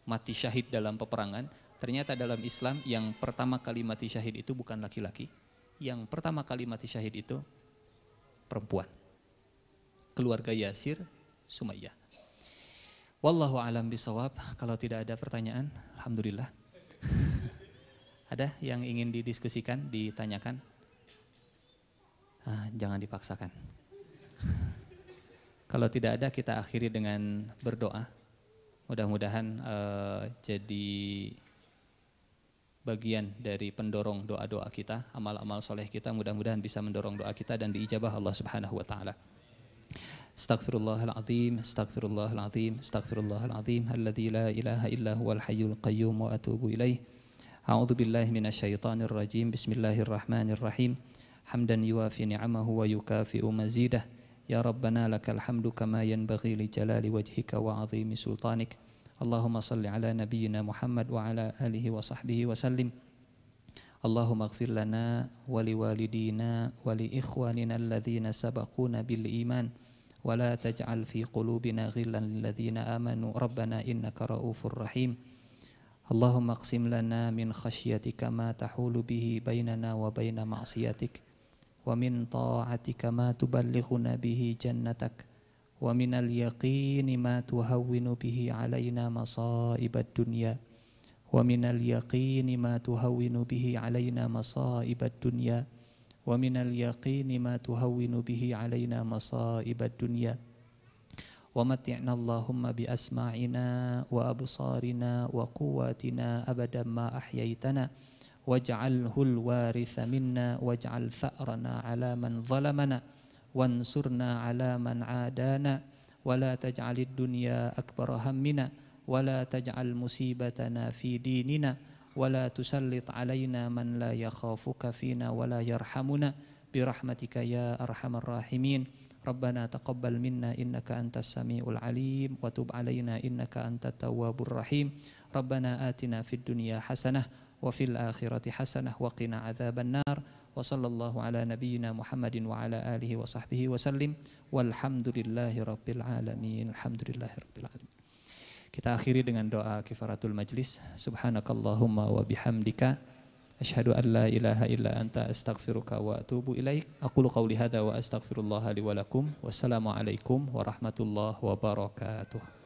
S1: mati syahid dalam peperangan. Ternyata dalam Islam yang pertama kali mati syahid itu bukan laki-laki, yang pertama kali mati syahid itu perempuan, keluarga Yasir, Sumayyah. Wallahu a'lam bishawab. Kalau tidak ada pertanyaan, alhamdulillah. Ada yang ingin didiskusikan, ditanyakan? Jangan dipaksakan. Kalau tidak ada, kita akhiri dengan berdoa. Mudah-mudahan jadi bagian dari pendorong doa-doa kita, amal-amal soleh kita, mudah-mudahan bisa mendorong doa kita dan diijabah Allah Subhanahu wa taala. Astaghfirullahalazim, astaghfirullahalazim, astaghfirullahalazim, alladzi la ilaha illa huwal hayyul qayyum wa atubu ilaih. A'udzu billahi minasyaitonir rajim. Bismillahirrahmanirrahim. Hamdan yuwafi ni'amahu wa yukafi'u mazidah. Ya Rabbana lakal hamdu kama yanbaghi li jalali wajhika wa 'azimi sultanik. Allahumma salli ala nabiyyina Muhammad wa ala alihi wa sahbihi wa sallim. Allahumma ighfir lana wa liwalidina wa li ikhwanina alladhina sabaquna bil iman wa la taj'al fi qulubina ghillan lil ladzina amanu rabbana innaka raufur rahim. Allahumma aqsim lana min khasyatika ma tahulu bihi bainana wa baina ma'siyatik wa min ta'atika ma tuballighuna bihi jannatak wa minal yaqini ma tuhawwinu bihi alaina masa'ibad dunya wa minal yaqini ma tuhawwinu bihi alaina masa'ibad dunya wa minal yaqini ma tuhawwinu bihi alaina masa'ibad dunya wa mat'ina Allahumma bi asma'ina wa absarina wa quwwatina abadan ma ahyaitana waj'alhul waritha minna waj'al tha'rana ala man zalamana wansurna ala man adana wa la taj'alid dunya akbara hammina wa la taj'al musibatana fi dinina wa la tusallit alaina man la yakhafuka fina wa la yarhamuna برحمتك يا أرحم الراحمين. ربنا تقبل منا إنك أنت السميع العليم وتب علينا إنك أنت التواب الرحيم. ربنا آتنا في الدنيا حسنة وفي الآخرة حسنة وقنا عذاب النار. وصلى الله على نبينا محمد وعلى آله وصحبه وسلم والحمد لله رب العالمين. الحمد لله رب العالمين. Kita akhiri dengan doa kifaratul majlis. Subhanakallahumma wa bihamdika asyhadu an la ilaha illa anta astaghfiruka wa atubu ilaik. Aqulu qawli hadza wa astaghfirullah li wa lakum. Wassalamu alaikum warahmatullahi wabarakatuh.